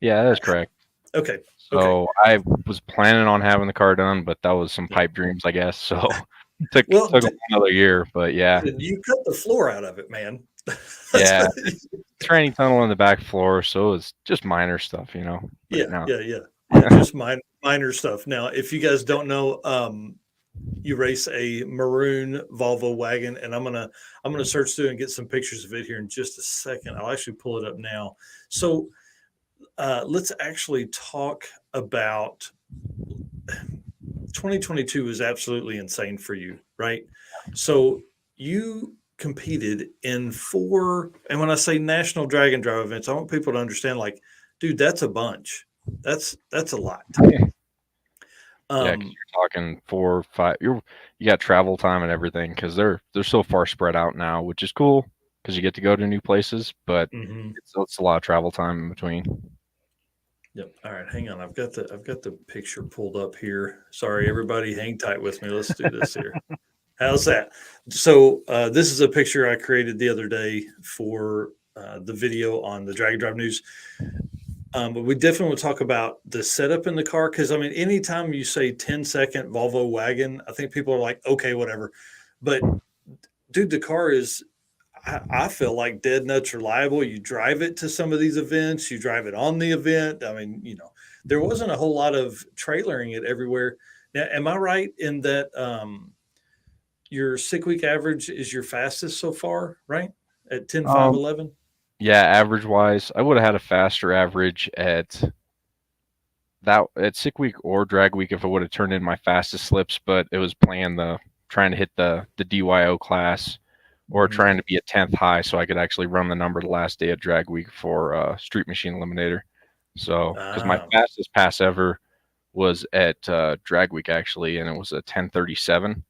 Yeah, that's correct. Okay. So I was planning on having the car done, but that was some pipe dreams, I guess. So took another year, but yeah. You cut the floor out of it, man. Yeah. Training tunnel in the back floor, so it's just minor stuff, you know. Yeah, just minor stuff. Now, if you guys don't know, you race a maroon Volvo wagon, and I'm gonna search through and get some pictures of it here in just a second. I'll actually pull it up now. So let's actually talk about 2022 is absolutely insane for you, right? So you competed in 4, and when I say national drag and drive events, I want people to understand, like, dude, that's a bunch. That's a lot. Yeah, 'cause you're talking 4 or 5. You got travel time and everything because they're so far spread out now, which is cool because you get to go to new places, but it's a lot of travel time in between. Yep. All right, hang on. I've got the picture pulled up here. Sorry, everybody, hang tight with me. Let's do this here. How's that? So this is a picture I created the other day for the video on the Drag and Drive News. But we definitely will talk about the setup in the car, because I mean, anytime you say 10-second Volvo wagon, I think people are like, okay, whatever. But dude, the car is, I feel like, dead nuts reliable. You drive it to some of these events, you drive it on the event. I mean, you know, there wasn't a whole lot of trailering it everywhere. Now, am I right in that your 6-week average is your fastest so far, right? At 10.511? Yeah, average wise, I would have had a faster average at 6 week or drag week if I would have turned in my fastest slips, but it was trying to hit the DYO class or trying to be a 10th high so I could actually run the number the last day of drag week for Street Machine Eliminator. So, because my fastest pass ever was at drag week actually, and it was a 10:37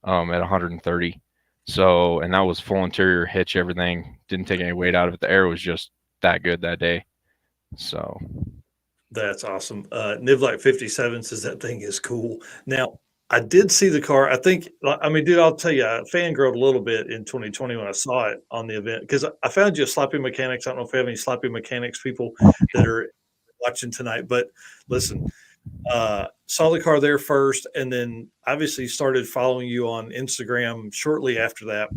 at 130. So, and that was full interior hitch, everything. Didn't take any weight out of it. The air was just that good that day. So that's awesome. Nivlak 57 says that thing is cool. Now, I did see the car. I mean, dude, I'll tell you, I fangirled a little bit in 2020 when I saw it on the event, because I found you a Sloppy Mechanics. I don't know if we have any Sloppy Mechanics people that are watching tonight, but listen, saw the car there first, and then obviously started following you on Instagram shortly after that,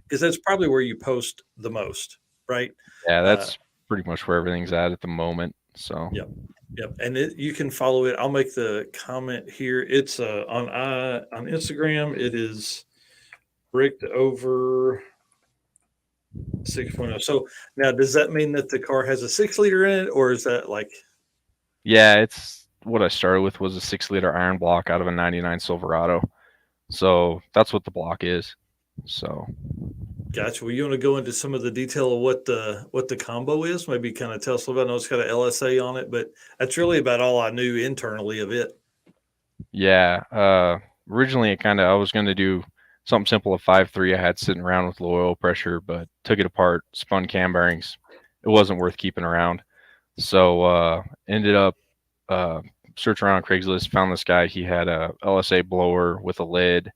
because that's probably where you post the most, right? Yeah, that's pretty much where everything's at the moment. So yep. And you can follow it. I'll make the comment here. It's on Instagram. It is bricked over 6.0. So now, does that mean that the car has a 6-liter in it, or is that like? Yeah, it's what I started with was a 6-liter iron block out of a 99 Silverado. So that's what the block is. So gotcha. Well, you want to go into some of the detail of what the combo is? Maybe kind of tell us a little bit. I know it's got an LSA on it, but that's really about all I knew internally of it. Yeah. Originally, I was going to do something simple, a 5.3 I had sitting around with low oil pressure, but took it apart, spun cam bearings. It wasn't worth keeping around. So ended up searching around on Craigslist, found this guy. He had a LSA blower with a lid,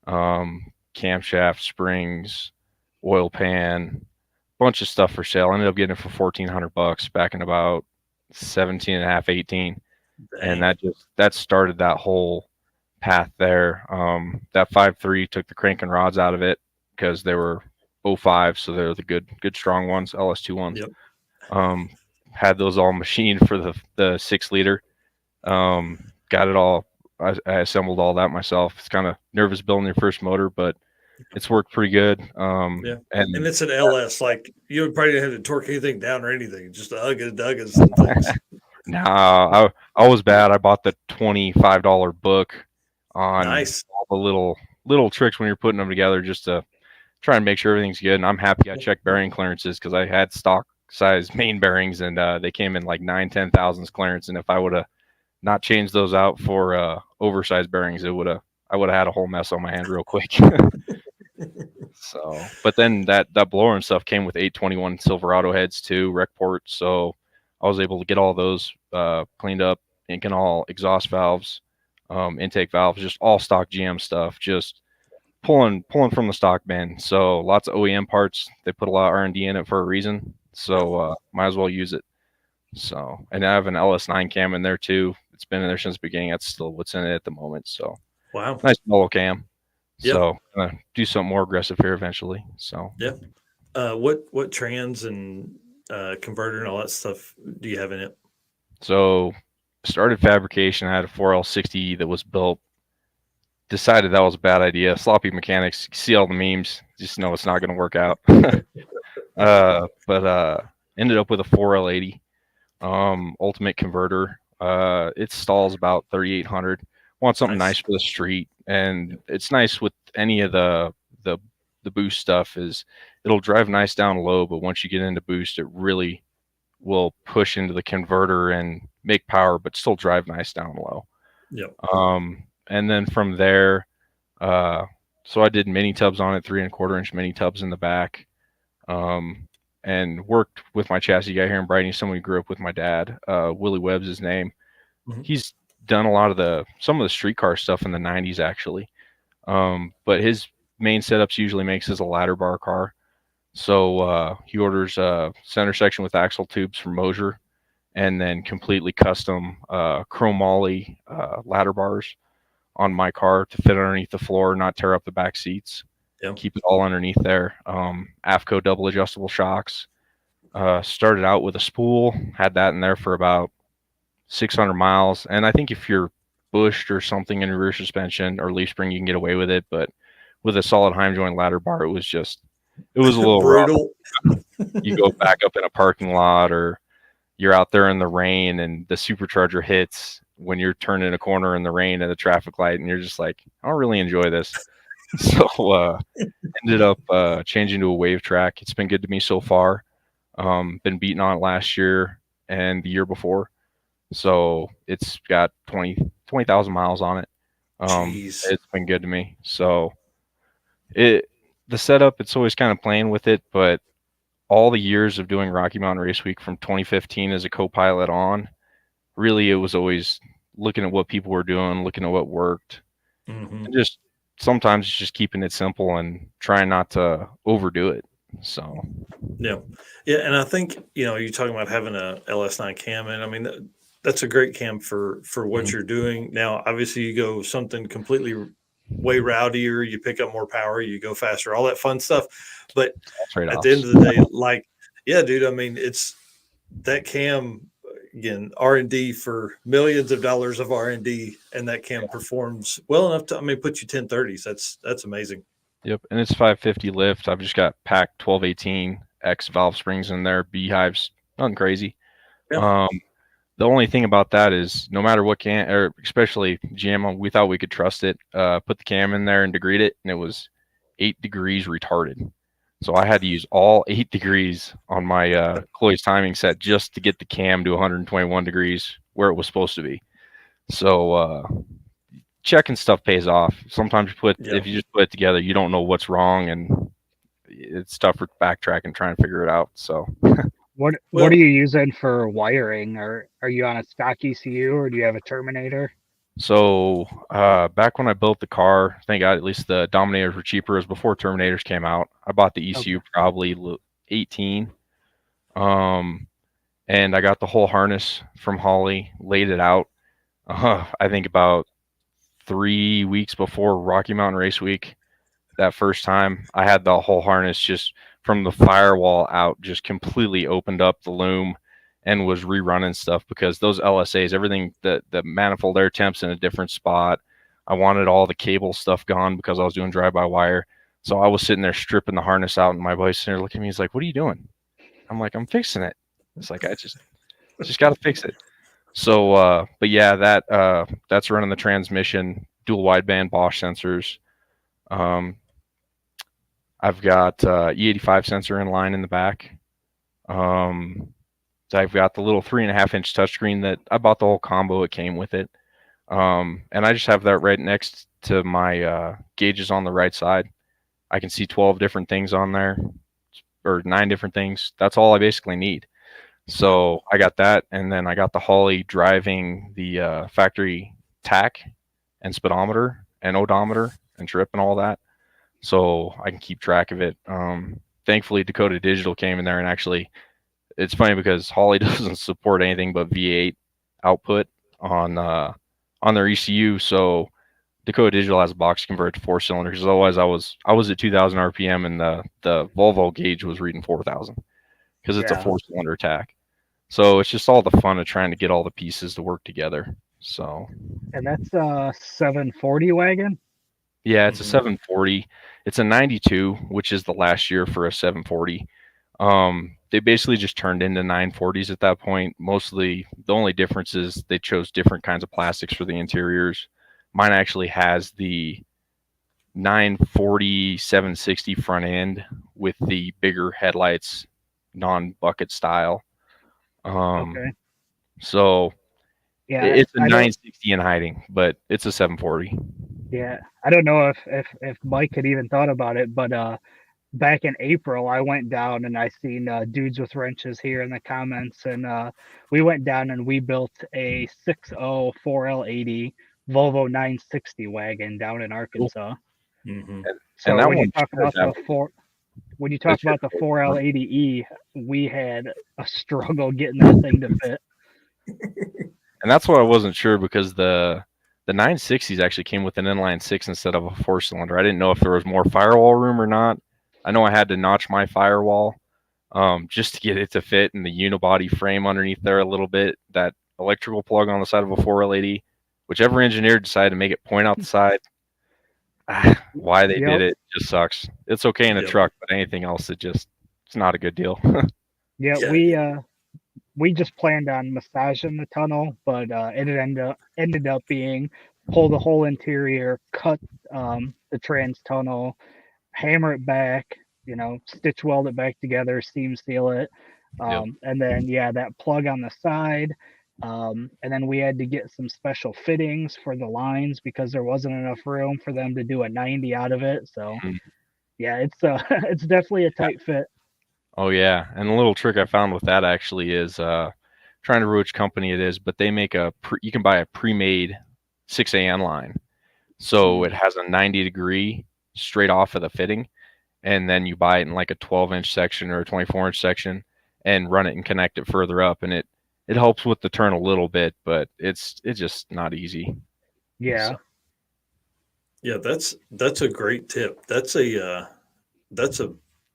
camshaft, springs, oil pan, bunch of stuff for sale. I ended up getting it for $1,400 back in about 17 and a half, 18. Dang. And that started that whole path there. That 5.3 took the crank and rods out of it because they were 05, so they're the good strong ones, LS2 ones. Yep. Had those all machined for the 6-liter. Got it all. I assembled all that myself. It's kind of nervous building your first motor, but it's worked pretty good. Yeah, and it's an LS. Like, you would probably have to torque anything down or anything, just Uggins and things. Nah, I was bad. I bought the $25 book on nice. all the little tricks when you're putting them together, just to try and make sure everything's good. And I'm happy I checked bearing clearances because I had stock size main bearings, and they came in like 9-10 thousandths clearance. And if I would have not changed those out for oversized bearings, I would have had a whole mess on my hand real quick. So, but then that blower and stuff came with 821 Silverado heads too, rec ports. So I was able to get all those cleaned up, inking all exhaust valves, intake valves, just all stock GM stuff, just pulling from the stock bin. So lots of OEM parts. They put a lot of R&D in it for a reason. So might as well use it. So, and I have an LS9 cam in there too. It's been in there since the beginning. That's still what's in it at the moment. So wow, nice mellow cam. Yep. So gonna do something more aggressive here eventually. So yeah. What trans and converter and all that stuff do you have in it? So started fabrication. I had a 4L60 that was built. Decided that was a bad idea. Sloppy mechanics. You see all the memes. Just know it's not going to work out. But ended up with a 4L80 ultimate converter. It stalls about 3,800. Want something nice for the street, and it's nice with any of the boost stuff. Is it'll drive nice down low, but once you get into boost, it really will push into the converter and make power, but still drive nice down low. Yep. And then from there, so I did mini tubs on it, 3¼ inch mini tubs in the back, and worked with my chassis guy here in Brighton. Someone who grew up with my dad. Willie Webb's his name. Mm-hmm. He's done a lot of some of the streetcar stuff in the 90s actually. But his main setups usually makes as a ladder bar car. So he orders a center section with axle tubes from Mosier, and then completely custom chromoly ladder bars on my car to fit underneath the floor, not tear up the back seats. Yep. Keep it all underneath there. AFCO double adjustable shocks. Started out with a spool, had that in there for about 600 miles. And I think if you're bushed or something in your rear suspension or leaf spring, you can get away with it. But with a solid Heim joint ladder bar, it was a little brutal. You go back up in a parking lot, or you're out there in the rain and the supercharger hits when you're turning a corner in the rain at a traffic light, and you're just like, I don't really enjoy this. So ended up changing to a wave track. It's been good to me so far. Been beating on it last year and the year before. So it's got 20,000 miles on it. It's been good to me. So the setup, it's always kind of playing with it, but all the years of doing Rocky Mountain Race Week from 2015 as a co-pilot on, really it was always looking at what people were doing, looking at what worked. Mm-hmm. And just sometimes it's just keeping it simple and trying not to overdo it. So yeah, and I think you're talking about having a LS9 cam, and I mean that's a great cam for what you're doing now. Obviously, you go something completely way rowdier, you pick up more power, you go faster, all that fun stuff. But at the end of the day, like, yeah, dude, I mean, it's that cam. Again, R&D for millions of dollars of R&D, and that cam performs well enough to, put you 1030s. That's amazing. Yep, and it's 550 lift. I've just got packed 1218 X valve springs in there, beehives, nothing crazy. Yeah. The only thing about that is no matter what cam, or especially GM, we thought we could trust it. Put the cam in there and degree it, and it was 8 degrees retarded. So I had to use all 8 degrees on my Chloe's timing set just to get the cam to 121 degrees where it was supposed to be. So checking stuff pays off. Sometimes if you just put it together, you don't know what's wrong, and it's tough for backtrack and try and figure it out. So what are you using for wiring? Or are you on a stock ECU, or do you have a Terminator? So back when I built the car, thank God at least the Dominators were cheaper. It was before Terminators came out. I bought the ECU probably 18. And I got the whole harness from Holly, laid it out. I think about 3 weeks before Rocky Mountain Race Week, that first time, I had the whole harness just from the firewall out, just completely opened up the loom and was rerunning stuff, because those LSAs, everything, the manifold air temps in a different spot. I wanted all the cable stuff gone because I was doing drive-by-wire. So I was sitting there stripping the harness out, and my buddy's sitting there looking at me. He's like, "What are you doing?" I'm like, "I'm fixing it." It's like, I just got to fix it. So, but yeah, that's running the transmission, dual wideband Bosch sensors. I've got E85 sensor in line in the back. I've got the little 3.5-inch touchscreen that I bought the whole combo. It came with it. And I just have that right next to my gauges on the right side. I can see 12 different things on there, or 9 different things. That's all I basically need. So I got that, and then I got the Holly driving the factory tach and speedometer and odometer and trip and all that, so I can keep track of it. Thankfully, Dakota Digital came in there, and actually, it's funny because Holly doesn't support anything but V8 output on their ECU, so Dakota Digital has a box convert to 4 cylinders. Otherwise, I was at 2,000 RPM, and the Volvo gauge was reading 4,000 because it's a 4-cylinder tach. So it's just all the fun of trying to get all the pieces to work together. So. And that's a 740 wagon. Yeah, it's a 740. It's a 92, which is the last year for a 740. They basically just turned into 940s at that point. Mostly, the only difference is they chose different kinds of plastics for the interiors. Mine actually has the 940 760 front end with the bigger headlights, non-bucket style. Okay. So yeah, it's a 960 in hiding, but it's a 740. Yeah, I don't know if Mike had even thought about it, but back in April, I went down and I seen Dudes with Wrenches here in the comments, and we went down and we built a 6.0 4L80 Volvo 960 wagon down in Arkansas. Mm-hmm. So and that when one you talk about when you talk about the 4L80E, we had a struggle getting that thing to fit. And that's what I wasn't sure, because the 960s actually came with an inline 6 instead of a 4-cylinder. I didn't know if there was more firewall room or not. I know I had to notch my firewall just to get it to fit in the unibody frame underneath there a little bit. That electrical plug on the side of a 4L80, whichever engineer decided to make it point out the side, why they did it just sucks. It's okay in a truck, but anything else, it's not a good deal. We just planned on massaging the tunnel, but it ended up being pull the whole interior, cut the trans tunnel, hammer it back, stitch weld it back together, seam seal it, and then that plug on the side, and then we had to get some special fittings for the lines because there wasn't enough room for them to do a 90 out of it. So it's it's definitely a tight fit. Oh yeah, and the little trick I found with that actually is trying to remember which company it is, but they make you can buy a pre-made 6AN line, so it has a 90-degree straight off of the fitting, and then you buy it in like a 12-inch section or a 24-inch section and run it and connect it further up, and it helps with the turn a little bit, but it's just not easy. Yeah. Yeah, that's a great tip. That's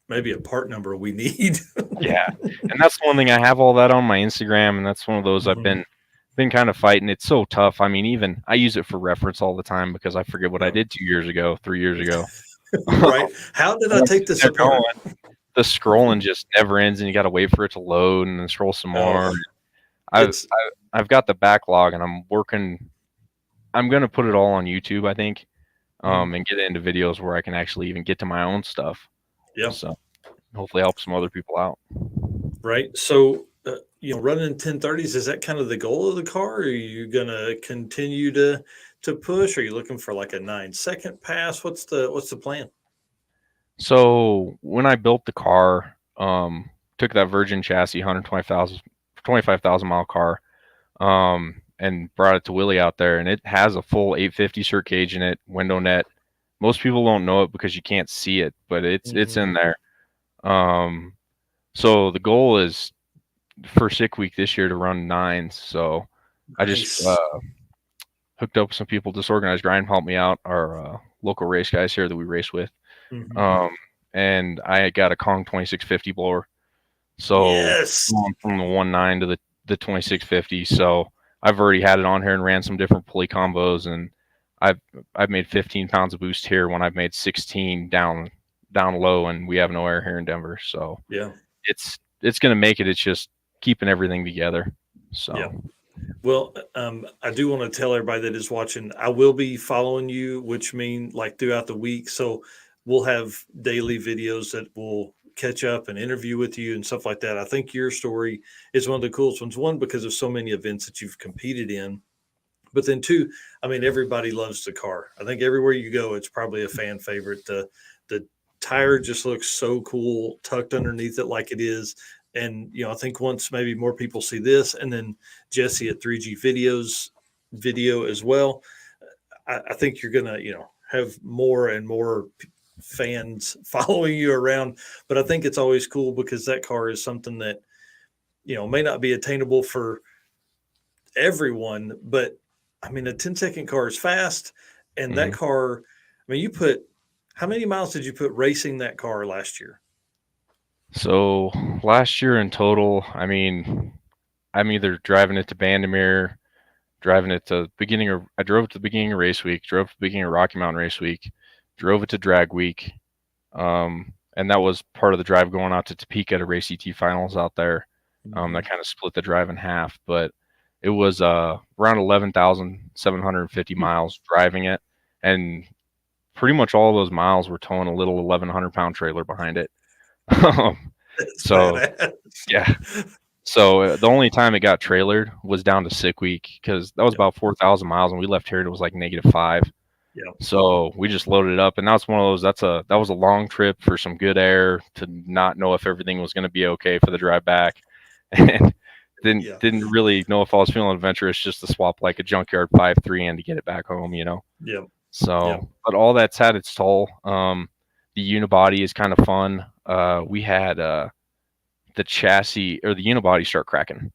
maybe a part number we need. Yeah, and that's one thing. I have all that on my Instagram, and that's one of those I've been kind of fighting. It's so tough. I mean, even I use it for reference all the time because I forget what I did 2 years ago, 3 years ago. Right? How did I take this apart? The scrolling just never ends, and you got to wait for it to load and then scroll some more. I've got the backlog, and I'm working. I'm gonna put it all on YouTube, I think, and get into videos where I can actually even get to my own stuff. Yeah. So hopefully help some other people out. Right. So, running 1030s, is that kind of the goal of the car? Are you going to continue to push? Are you looking for like a 9-second pass? What's the plan? So when I built the car, took that Virgin chassis, 25,000 mile car, and brought it to Willie out there, and it has a full 850 cert cage in it, window net. Most people don't know it because you can't see it, but it's in there. So the goal is for Sick Week this year to run 9s. So I just hooked up with some people. Disorganized Grind helped me out, our local race guys here that we race with. And I got a Kong 2650 blower. So going from the 1.9 to the 2650. So I've already had it on here and ran some different pulley combos, and I've made 15 pounds of boost here when I've made 16 down low, and we have no air here in Denver. So it's going to make it. It's just keeping everything together. So well, I do want to tell everybody that is watching, I will be following you, which mean like throughout the week. So we'll have daily videos that will catch up and interview with you and stuff like that. I think your story is one of the coolest ones. One, because of so many events that you've competed in, but then two, I mean, everybody loves the car. I think everywhere you go, it's probably a fan favorite. The tire just looks so cool tucked underneath it like it is. And, I think once maybe more people see this, and then Jesse at 3G video as well, I think you're going to, have more and more fans following you around. But I think it's always cool because that car is something that, may not be attainable for everyone, but I mean, a 10-second car is fast. And that car, I mean, how many miles did you put racing that car last year? So last year in total, I mean, I'm either driving it to Bandimere, driving it to I drove it to the beginning of race week, drove to the beginning of Rocky Mountain race week, drove it to drag week. And that was part of the drive going out to Topeka to race ET finals out there. That kind of split the drive in half, but it was around 11,750 miles driving it. And pretty much all those miles were towing a little 1,100-pound trailer behind it. So yeah. So the only time it got trailered was down to sick week, because that was about 4,000 miles, and we left here and it was like -5. Yeah. So we just loaded it up, and that's one of those. That was a long trip for some good air, to not know if everything was going to be okay for the drive back, and didn't really know if I was feeling adventurous just to swap like a junkyard 5.3 and to get it back home, Yeah. So, but all that's had its toll. The unibody is kind of fun. We had the chassis or the unibody start cracking.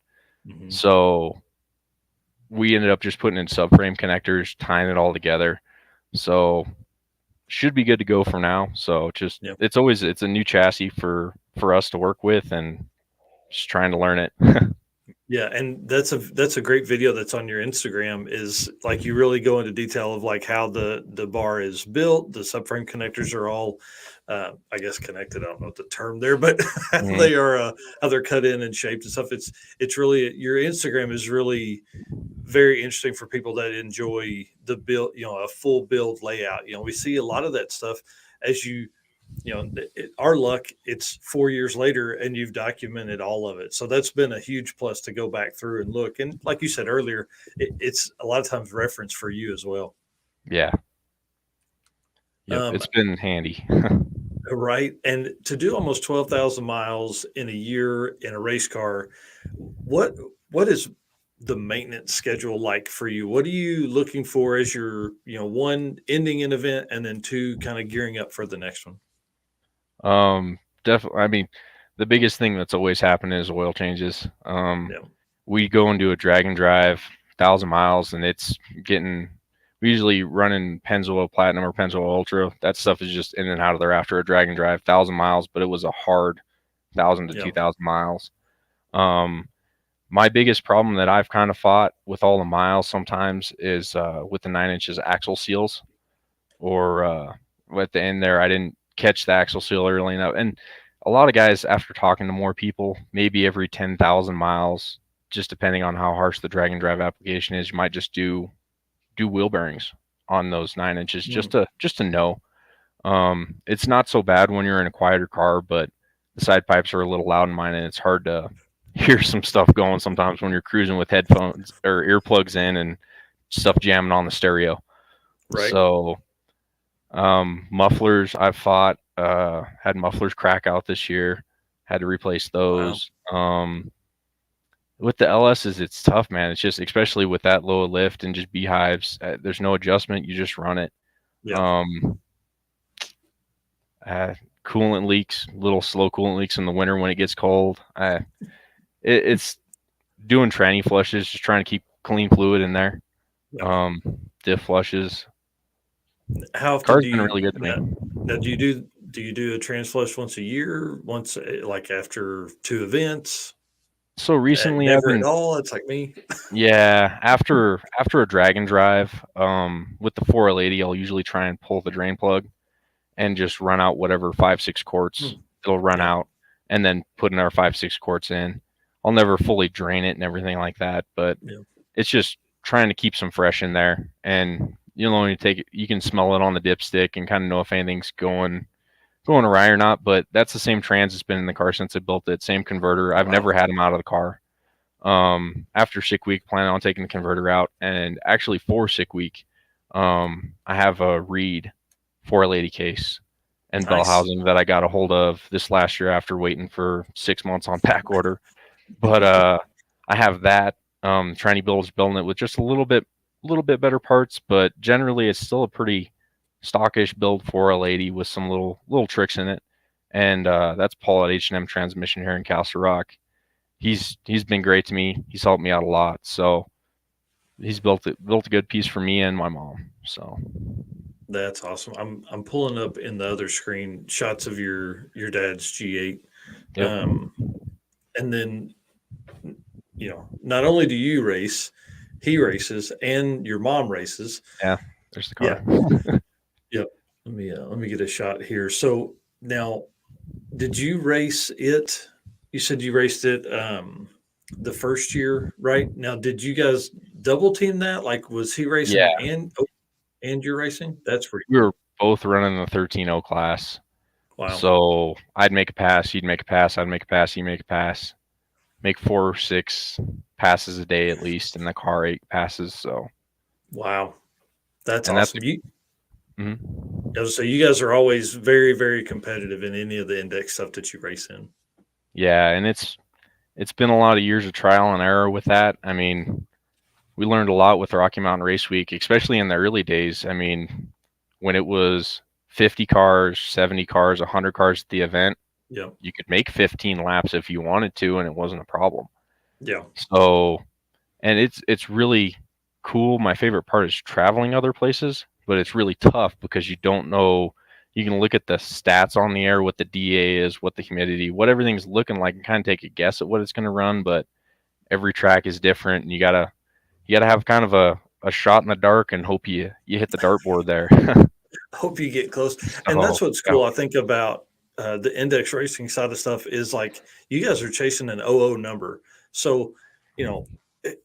So we ended up just putting in subframe connectors, tying it all together. So should be good to go from now. So it's a new chassis for us to work with, and just trying to learn it. Yeah, and that's a great video that's on your Instagram. Is like you really go into detail of like how the bar is built. The subframe connectors are all, I guess, connected. I don't know what the term there, but they are how they're cut in and shaped and stuff. It's really, your Instagram is really very interesting for people that enjoy the build, a full build layout. We see a lot of that stuff as our luck, it's 4 years later and you've documented all of it. So that's been a huge plus to go back through and look. And like you said earlier, it's a lot of times reference for you as well. Yeah. Yep, it's been handy. Right. And to do almost 12,000 miles in a year in a race car, what is the maintenance schedule like for you? What are you looking for as you're, one, ending an event, and then two, kind of gearing up for the next one? Definitely. I mean, the biggest thing that's always happened is oil changes. We go and do a drag and drive 1,000 miles, and we usually running Pennzoil Platinum or Pennzoil Ultra. That stuff is just in and out of there after a drag and drive 1,000 miles, but it was a hard 1,000 to 2,000 miles. My biggest problem that I've kind of fought with all the miles sometimes is with the 9-inch axle seals, or at the end there, I didn't catch the axle seal early enough. And a lot of guys, after talking to more people, maybe every 10,000 miles, just depending on how harsh the drag and drive application is, you might just do wheel bearings on those 9 inches just to know. It's not so bad when you're in a quieter car, but the side pipes are a little loud in mine, and it's hard to hear some stuff going sometimes when you're cruising with headphones or earplugs in and stuff jamming on the stereo. Right. So mufflers, I've fought, had mufflers crack out this year, had to replace those. Wow. With the LSs, it's tough, man. It's just, especially with that low lift and just beehives, there's no adjustment. You just run it. Yeah. Coolant leaks, little slow coolant leaks in the winter when it gets cold. It's doing tranny flushes, just trying to keep clean fluid in there. Yeah. Diff flushes. How often Car's been really good to me. Now, do you do a trans flush once a year? Once, like after 2 events? So recently, never at all. It's like me. Yeah, after a drag and drive, with the 4L80, I'll usually try and pull the drain plug and just run out whatever 5-6 quarts it'll run out, and then put another 5-6 quarts in. I'll never fully drain it and everything like that, but it's just trying to keep some fresh in there. And when you take it, you can smell it on the dipstick and kind of know if anything's going going awry or not, but that's the same trans that's been in the car since I built it. Same converter. I've never had them out of the car. After sick week, planning on taking the converter out, and actually for sick week, I have a Reed 480 case and bell housing that I got a hold of this last year after waiting for 6 months on back order. But I have that. Trying building it with just a little bit better parts, but generally it's still a pretty stockish build for a lady with some little tricks in it. And that's Paul at H&M Transmission here in Castle Rock. He's been great to me. He's helped me out a lot. So he's built a good piece for me and my mom. So that's awesome. I'm pulling up in the other screen shots of your dad's G8. Yep. And then, you know, not only do you race, he races, and your mom races. Yeah, there's the car. Yeah. Yep. Let me get a shot here. So now, did you race it? You said you raced it the first year, right? Now, did you guys double team that? Like, was he racing and you're racing? That's pretty cool. We were both running the 13.0 class. Wow. So I'd make a pass, he'd make a pass, I'd make a pass, he'd make a pass. Make 4 or 6 passes a day at least, in the car 8 passes. So wow, that's awesome. So you guys are always very, very competitive in any of the index stuff that you race in. Yeah, and it's been a lot of years of trial and error with that. I mean, we learned a lot with Rocky Mountain Race Week, especially in the early days. I mean, when it was 50 cars, 70 cars, 100 cars at the event, you could make 15 laps if you wanted to, and it wasn't a problem. Yeah. So, and it's really cool. My favorite part is traveling other places, but it's really tough because you don't know. You can look at the stats on the air, what the DA is, what the humidity, what everything's looking like, and kind of take a guess at what it's going to run. But every track is different, and you gotta have kind of a shot in the dark and hope you hit the dartboard there. Hope you get close. And that's what's cool, I think, about the index racing side of stuff is like you guys are chasing an 00 number. So, you know,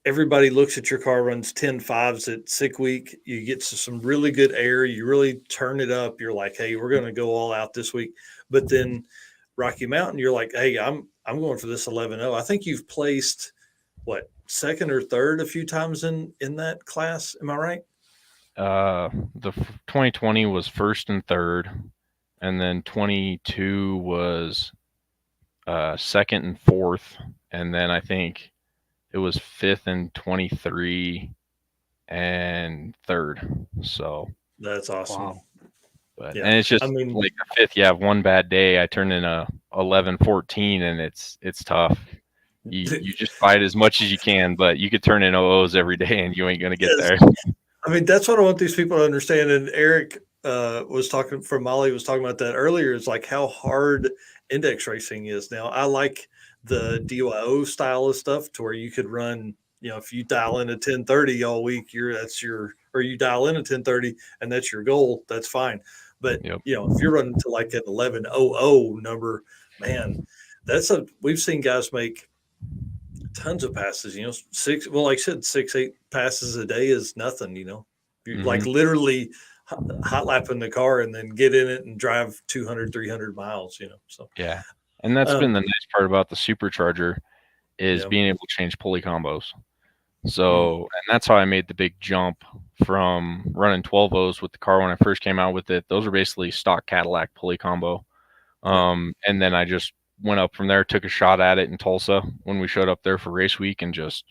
everybody looks at your car, runs 10.5s at sick week. You get some really good air. You really turn it up. You're like, hey, we're going to go all out this week. But then Rocky Mountain, you're like, hey, I'm going for this 11.0. I think you've placed what, second or third a few times in that class. Am I right? The 2020 was first and third, and then 22 was second and fourth, and then I think it was fifth and 23 and third. So that's awesome. Wow. But and it's just, I mean, like a fifth, you have one bad day, I turn in a 11-14, and it's tough. You just fight as much as you can, but you could turn in 00s every day and you ain't going to get there. I mean, that's what I want these people to understand. And Eric was talking from Molly was talking about that earlier. It's like how hard index racing is now. I like the DYO style of stuff to where you could run, you know, if you dial in a 1030 all week, or you dial in a 1030 and that's your goal, that's fine. But you know, if you're running to like an 11.00 number, man, we've seen guys make tons of passes, you know, like I said, 6-8 passes a day is nothing, you know, you're like literally hot lapping the car and then get in it and drive 200-300 miles, you know. So yeah, and that's been the nice part about the supercharger is being able to change pulley combos. So and that's how I made the big jump from running 12-0s with the car when I first came out with it. Those are basically stock Cadillac pulley combo, and then I just went up from there, took a shot at it in Tulsa when we showed up there for race week, and just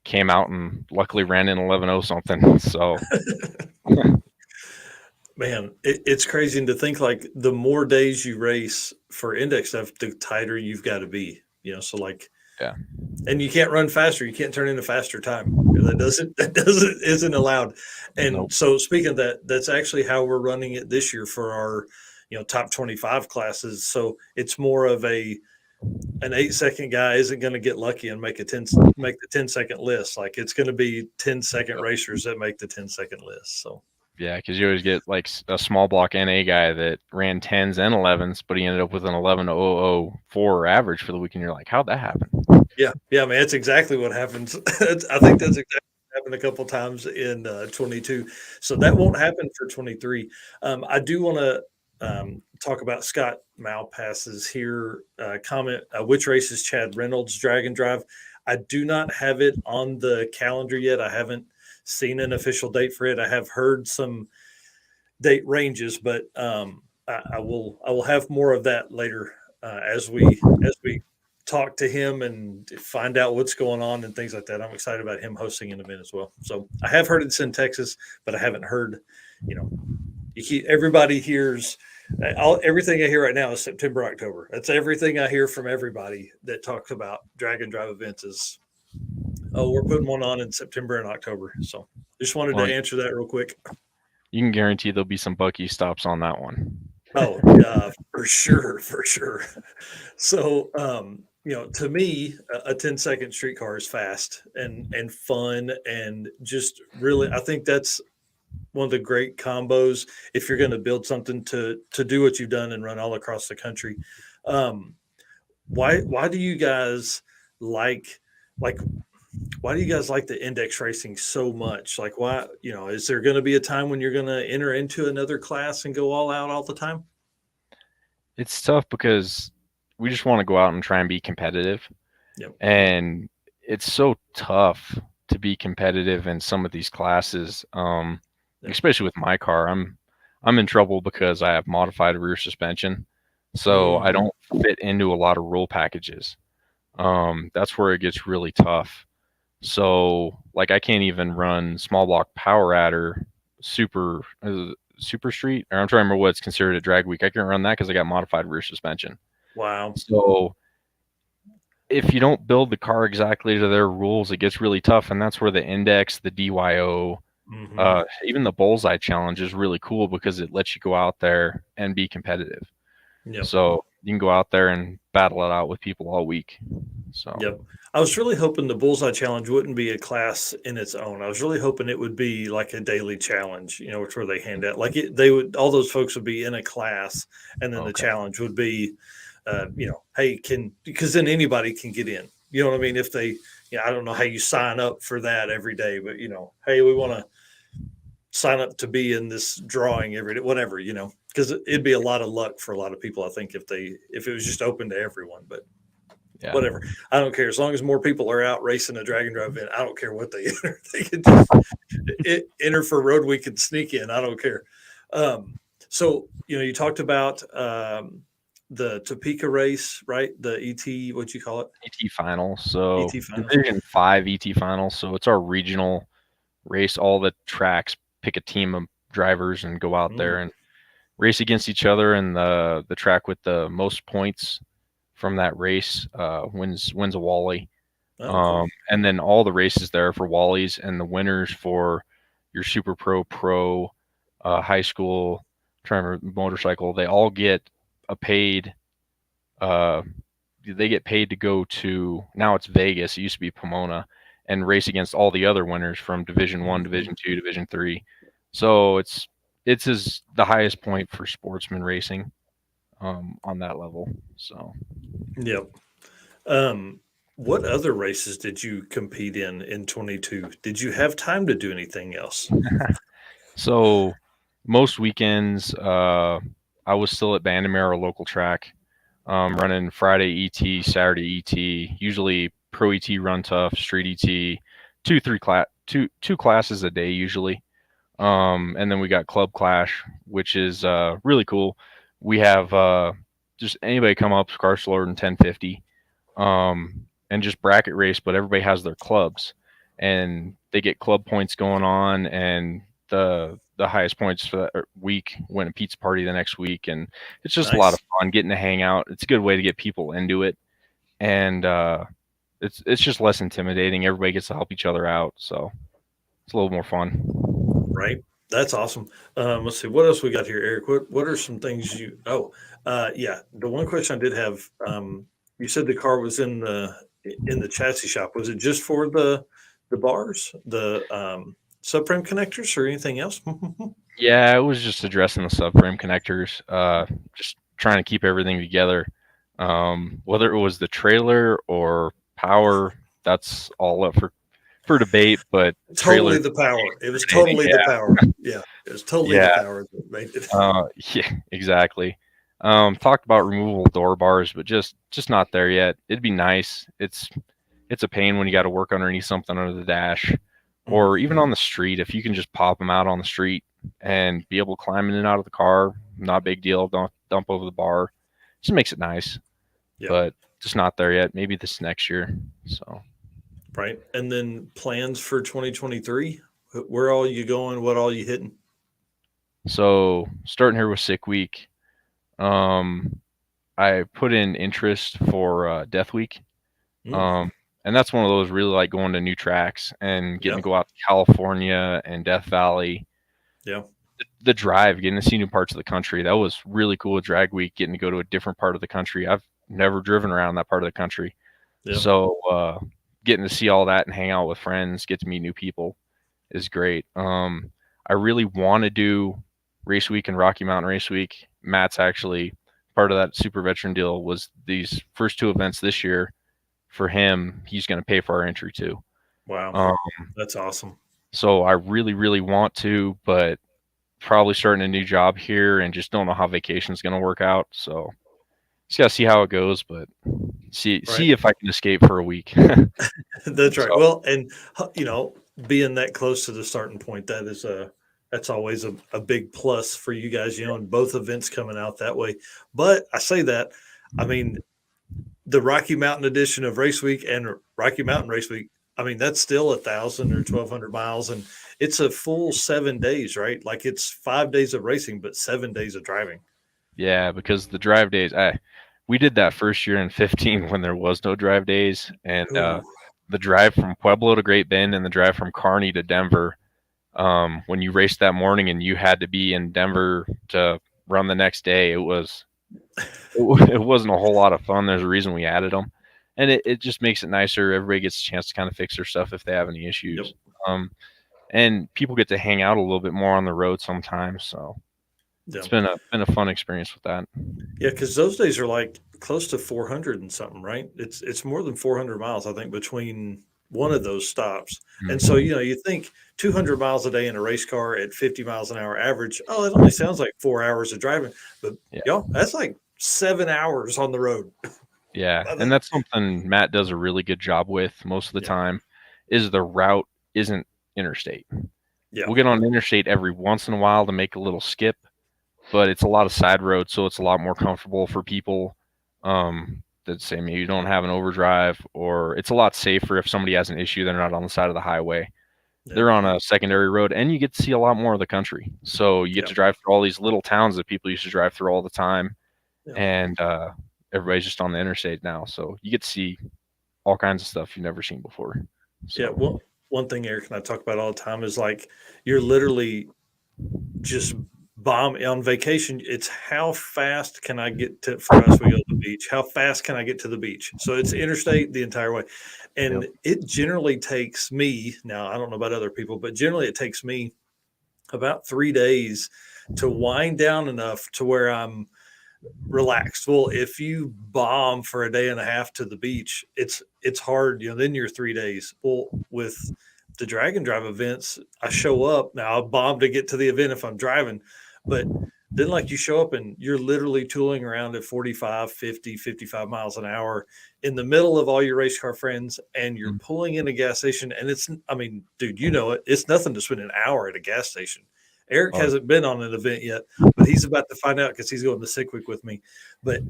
came out and luckily ran in 11.0 something. So man, it's crazy to think like the more days you race for index stuff, the tighter you've got to be, you know. So like, and you can't run faster. You can't turn in a faster time. That isn't allowed. And so speaking of that, that's actually how we're running it this year for our, you know, top 25 classes. So it's more of an 8-second guy isn't going to get lucky and make the 10-second list. Like it's going to be 10-second racers that make the 10-second list. So yeah, because you always get like a small block NA guy that ran 10s and 11s, but he ended up with an 11.004 average for the weekend. You're like, how'd that happen? Yeah, man, that's exactly what happens. I think that's exactly what happened a couple times in 22. So that won't happen for 23. I do want to talk about Scott Malpass's here comment. Which race is Chad Reynolds drag and drive? I do not have it on the calendar yet. I haven't seen an official date for it. I have heard some date ranges, but I will have more of that later as we talk to him and find out what's going on and things like that. I'm excited about him hosting an event as well. So I have heard it's in Texas, but I haven't heard, everybody hears everything I hear right now is September, October. That's everything I hear from everybody that talks about drag and drive events is, oh, we're putting one on in September and October. So just wanted to answer that real quick. You can guarantee there'll be some Bucky stops on that one. Oh, for sure. So, to me, a 10-second streetcar is fast and fun and just really, I think that's one of the great combos if you're going to build something to do what you've done and run all across the country. Why do you guys like the index racing so much? Like, why, is there going to be a time when you're going to enter into another class and go all out all the time? It's tough because we just want to go out and try and be competitive. Yep. And it's so tough to be competitive in some of these classes. Especially with my car, I'm in trouble because I have modified rear suspension. So I don't fit into a lot of rule packages. That's where it gets really tough. So like I can't even run small block power adder super street, or I'm trying to remember what's considered a drag week. I can't run that because I got modified rear suspension. Wow. So if you don't build the car exactly to their rules, it gets really tough. And that's where the index, the DYO, even the bullseye challenge is really cool because it lets you go out there and be competitive. Yep. So you can go out there and battle it out with people all week. So yep. I was really hoping the bullseye challenge wouldn't be a class in its own. I was really hoping it would be like a daily challenge, which where they hand out all those folks would be in a class, and then the challenge would be, hey, because then anybody can get in. You know what I mean? If they, I don't know how you sign up for that every day, but hey, we want to sign up to be in this drawing every day, whatever, because it'd be a lot of luck for a lot of people, I think, if it was just open to everyone. But yeah, whatever, I don't care. As long as more people are out racing a drag and drive event, I don't care what they enter. They can just enter for road week and sneak in. I don't care. So you talked about the Topeka race, right? The ET, what you call it? ET final. So ET final. Division 5 ET final. So it's our regional race. All the tracks pick a team of drivers and go out there and race against each other, and the track with the most points from that race wins a Wally. And then all the races there for Wallies, and the winners for your Super Pro, high school, motorcycle, they all get a paid they get paid to go to, now it's Vegas, it used to be Pomona, and race against all the other winners from Division 1, Division 2, Division 3. So it's the highest point for sportsman racing on that level. So yep. What other races did you compete in 22? Did you have time to do anything else? So most weekends I was still at Bandamere, a local track, running Friday ET, Saturday ET, usually Pro ET, Run Tough, Street ET, two classes a day usually. And then we got Club Clash, which is really cool. We have just anybody come up, car slower than 1050, and just bracket race, but everybody has their clubs, and they get club points going on, and the highest points for that week win a pizza party the next week, and it's just nice. A lot of fun getting to hang out. It's a good way to get people into it, and it's just less intimidating. Everybody gets to help each other out, so it's a little more fun. Right. That's awesome. Let's see. What else we got here, Eric? What are some things you... yeah. The one question I did have, you said the car was in the chassis shop. Was it just for the bars, the subframe connectors, or anything else? Yeah, it was just addressing the subframe connectors, just trying to keep everything together. Whether it was the trailer or power, that's all up for debate, but totally the power. It was totally the power. Yeah, it was totally the power that made it. Yeah, exactly. Talked about removable door bars, but just not there yet. It'd be nice. It's a pain when you got to work underneath something under the dash, or even on the street. If you can just pop them out on the street and be able to climb in and out of the car, not a big deal. Don't dump over the bar. Just makes it nice, but just not there yet. Maybe this next year. So, right. And then plans for 2023. Where all you going? What all you hitting? So starting here with Sick Week. I put in interest for Death Week. And that's one of those really like going to new tracks and getting to go out to California and Death Valley. Yeah. The drive, getting to see new parts of the country. That was really cool at Drag Week, getting to go to a different part of the country. I've never driven around that part of the country. Yeah. So getting to see all that and hang out with friends, get to meet new people is great. I really want to do Race Week and Rocky Mountain Race Week. Matt's actually part of that super veteran deal was these first two events this year. For him, he's going to pay for our entry too. Wow. That's awesome. So I really, really want to, but probably starting a new job here and just don't know how vacation is going to work out. So just got to see how it goes, but see if I can escape for a week. That's right. So, well, and you know, being that close to the starting point, that's always a big plus for you guys, you know, and both events coming out that way. But I say that, I mean, the Rocky Mountain edition of Race Week and Rocky Mountain Race Week, I mean, that's still 1,000 or 1,200 miles, and it's a full 7 days, right? Like it's 5 days of racing, but 7 days of driving. Yeah, because the drive days, we did that first year in 15 when there was no drive days, and the drive from Pueblo to Great Bend and the drive from Kearney to Denver, when you raced that morning and you had to be in Denver to run the next day, it wasn't a whole lot of fun. There's a reason we added them, and it just makes it nicer. Everybody gets a chance to kind of fix their stuff if they have any issues. Yep. And people get to hang out a little bit more on the road sometimes. So it's been a fun experience with that. Yeah, because those days are like close to 400 and something, right? It's more than 400 miles, I think, between one of those stops. Mm-hmm. And so, you know, you think 200 miles a day in a race car at 50 miles an hour average. Oh, it only sounds like 4 hours of driving, but y'all, that's like 7 hours on the road. Yeah. And that's something Matt does a really good job with most of the time is the route isn't interstate. Yeah. We'll get on interstate every once in a while to make a little skip, but it's a lot of side roads. So it's a lot more comfortable for people that say maybe you don't have an overdrive, or it's a lot safer if somebody has an issue. They're not on the side of the highway. Yeah. They're on a secondary road, and you get to see a lot more of the country. So you get to drive through all these little towns that people used to drive through all the time. Yeah. And everybody's just on the interstate now. So you get to see all kinds of stuff you've never seen before. So. Yeah. Well, one thing Eric and I talk about all the time is like, you're literally just on vacation. It's how fast can I get to, for us, we go to the beach. How fast can I get to the beach? So it's interstate the entire way. And it generally takes me, now I don't know about other people, but generally it takes me about 3 days to wind down enough to where I'm relaxed. Well, if you bomb for a day and a half to the beach, it's hard, you know, then you're 3 days. Well, with the drag and drive events, I show up, now I'll bomb to get to the event if I'm driving, but then like you show up and you're literally tooling around at 45, 50, 55 miles an hour in the middle of all your race car friends, and you're pulling in a gas station, and it's, I mean, dude, you know it, it's nothing to spend an hour at a gas station. Eric hasn't been on an event yet, but he's about to find out because he's going to Sick Week with me. But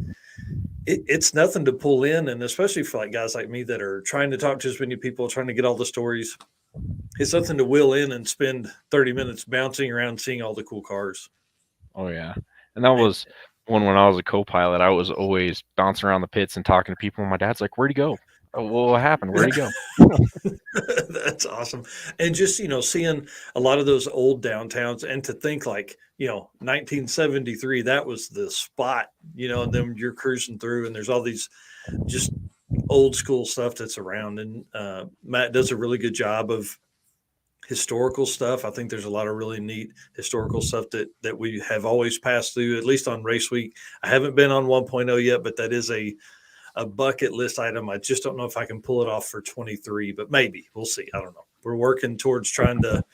it's nothing to pull in, and especially for like guys like me that are trying to talk to as many people, trying to get all the stories. It's nothing to wheel in and spend 30 minutes bouncing around seeing all the cool cars. Oh, yeah. And that was when I was a co-pilot, I was always bouncing around the pits and talking to people. And my dad's like, where'd he go? Oh, well, what happened? Where'd he go? That's awesome. And just, you know, seeing a lot of those old downtowns, and to think like, you know, 1973, that was the spot, you know, and then you're cruising through and there's all these just old school stuff that's around. And Matt does a really good job of historical stuff. I think there's a lot of really neat historical stuff that we have always passed through, at least on Race Week. I haven't been on 1.0 yet, but that is a bucket list item. I just don't know if I can pull it off for 23, but maybe we'll see. I don't know. We're working towards trying to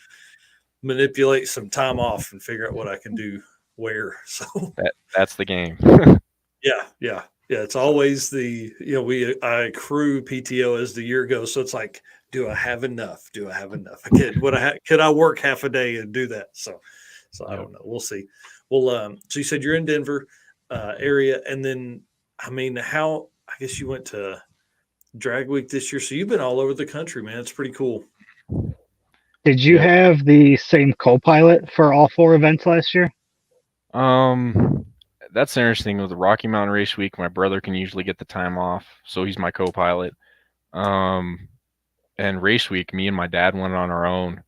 manipulate some time off and figure out what I can do where. So that's the game. yeah. It's always I accrue PTO as the year goes. So it's like, do I have enough? Could I work half a day and do that? So I don't know. We'll see. Well, so you said you're in Denver area, and then I guess you went to Drag Week this year, so you've been all over the country, man. It's pretty cool. Did you have the same co-pilot for all 4 events last year? That's interesting. With the Rocky Mountain Race Week, my brother can usually get the time off, so he's my co-pilot. And Race Week, me and my dad went on our own.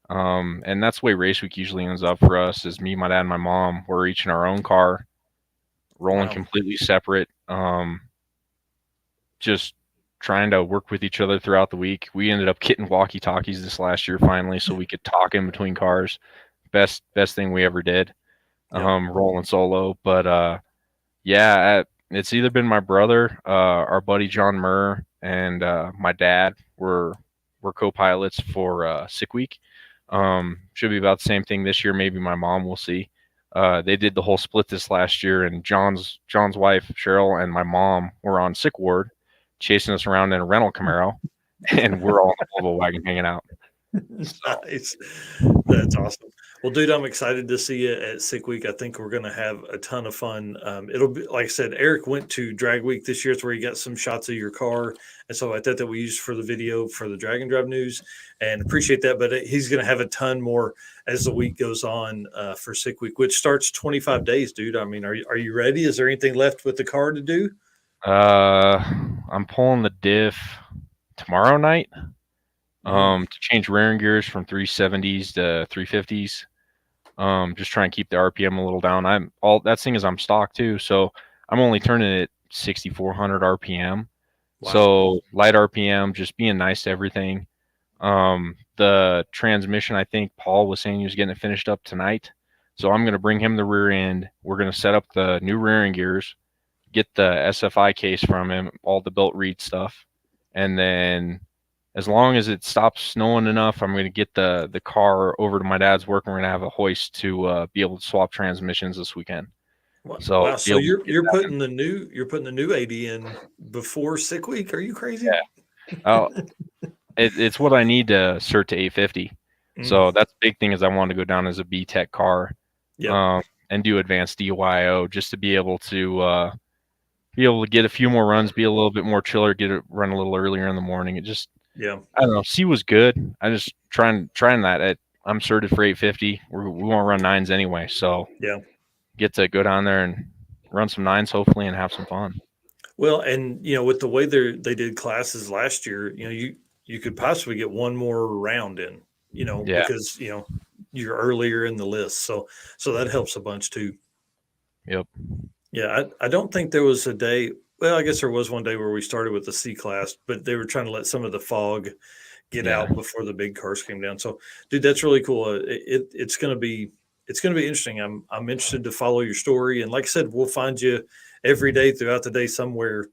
And that's the way Race Week usually ends up for us, is me, my dad, and my mom. We're each in our own car, rolling completely separate. Just trying to work with each other throughout the week. We ended up getting walkie-talkies this last year finally, so we could talk in between cars. Best thing we ever did. Rolling solo. But it's either been my brother, our buddy John Murr, and my dad were co-pilots for Sick Week. Should be about the same thing this year. Maybe my mom, we'll see. They did the whole split this last year, and John's wife Cheryl and my mom were on Sick Ward, chasing us around in a rental Camaro, and we're all in the Volvo wagon hanging out. Nice. That's awesome. Well, dude, I'm excited to see you at Sick Week. I think we're going to have a ton of fun. It'll be, like I said, Eric went to Drag Week this year. It's where he got some shots of your car and stuff like that we used for the video for the Drag and Drive news, and appreciate that. But he's going to have a ton more as the week goes on for Sick Week, which starts 25 days, dude. I mean, are you ready? Is there anything left with the car to do? I'm pulling the diff tomorrow night. To change rear end gears from 370s to 350s. Just try and keep the RPM a little down. That thing is I'm stock too, so I'm only turning it 6,400 RPM. Wow. So light RPM, just being nice to everything. The transmission, I think Paul was saying he was getting it finished up tonight. So I'm going to bring him the rear end. We're going to set up the new rear end gears, get the SFI case from him, all the built reed stuff, and then as long as it stops snowing enough, I'm going to get the car over to my dad's work, and we're going to have a hoist to be able to swap transmissions this weekend. So, wow. So you're putting the new 80 in before Sick Week? Are you crazy? Yeah. It's what I need to cert to 850. So that's the big thing, is I want to go down as a B-Tech car, and do advanced DYO, just to be able to get a few more runs, be a little bit more chiller, get it run a little earlier in the morning. It just, I don't know. C was good. I just trying that. I'm certed for 850. We won't run 9s anyway, so get to go down there and run some 9s hopefully and have some fun. Well, and with the way they did classes last year, you could possibly get one more round in, because you're earlier in the list, so that helps a bunch too. Yep. Yeah, I don't think there was a day. Well, I guess there was one day where we started with the C class, but they were trying to let some of the fog get out before the big cars came down. So, dude, that's really cool. It's gonna be interesting. I'm interested to follow your story, and like I said, we'll find you every day throughout the day somewhere,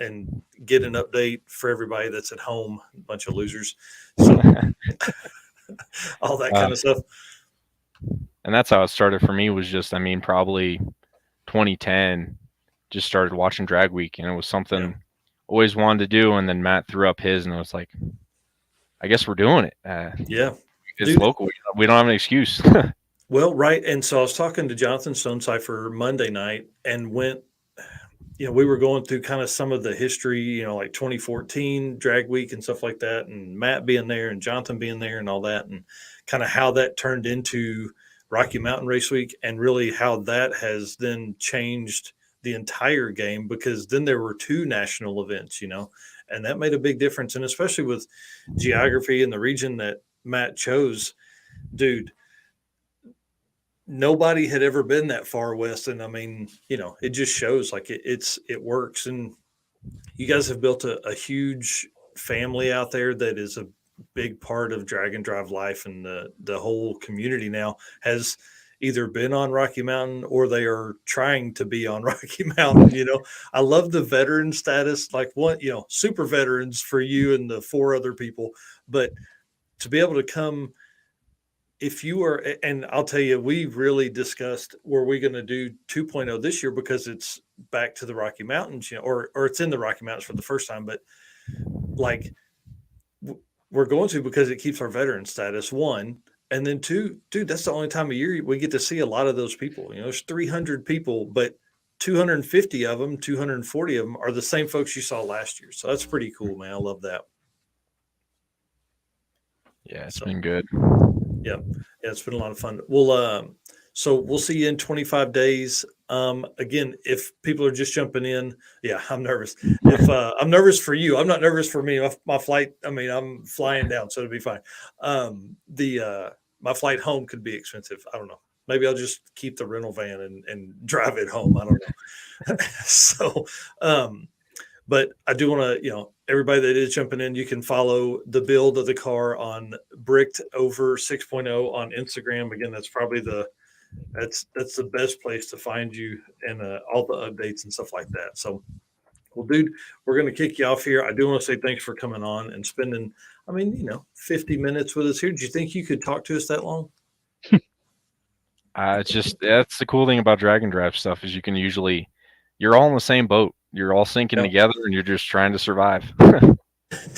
and get an update for everybody that's at home. A bunch of losers, so all that kind of stuff. And that's how it started for me. Was just, probably 2010. Just started watching Drag Week, and it was something always wanted to do. And then Matt threw up his, and it was like, I guess we're doing it. It's local. We don't have an excuse. Well, right. And so I was talking to Jonathan Stonecipher Monday night, and we were going through kind of some of the history, like 2014 Drag Week and stuff like that, and Matt being there and Jonathan being there and all that, and kind of how that turned into Rocky Mountain Race Week, and really how that has then changed the entire game, because then there were 2 national events, and that made a big difference. And especially with geography and the region that Matt chose, dude, nobody had ever been that far west. And it just shows like it works. And you guys have built a huge family out there that is a big part of Drag and Drive life, and the whole community now has either been on Rocky Mountain or they are trying to be on Rocky Mountain. I love the veteran status, like super veterans for you and the 4 other people, but to be able to come if you are, and I'll tell you, we really discussed, were we going to do 2.0 this year because it's back to the Rocky Mountains, or it's in the Rocky Mountains for the first time, but like we're going to, because it keeps our veteran status, one. And then two, dude, that's the only time of year we get to see a lot of those people. There's 300 people, but 250 of them, 240 of them are the same folks you saw last year. So that's pretty cool, man. I love that. Yeah, it's been good. Yeah, it's been a lot of fun. So we'll see you in 25 days. Again, if people are just jumping in, yeah, I'm nervous. If I'm nervous for you, I'm not nervous for me. My flight, I'm flying down, so it'll be fine. My flight home could be expensive. I don't know. Maybe I'll just keep the rental van and drive it home. I don't know. So, but I do want to, everybody that is jumping in, you can follow the build of the car on Bricked Over 6.0 on Instagram. Again, that's probably that's the best place to find you, and all the updates and stuff like that. So, well, dude, we're going to kick you off here. I do want to say thanks for coming on and spending, 50 minutes with us here. Do you think you could talk to us that long? That's the cool thing about drag and drive stuff, is you're all in the same boat. You're all sinking together, and you're just trying to survive.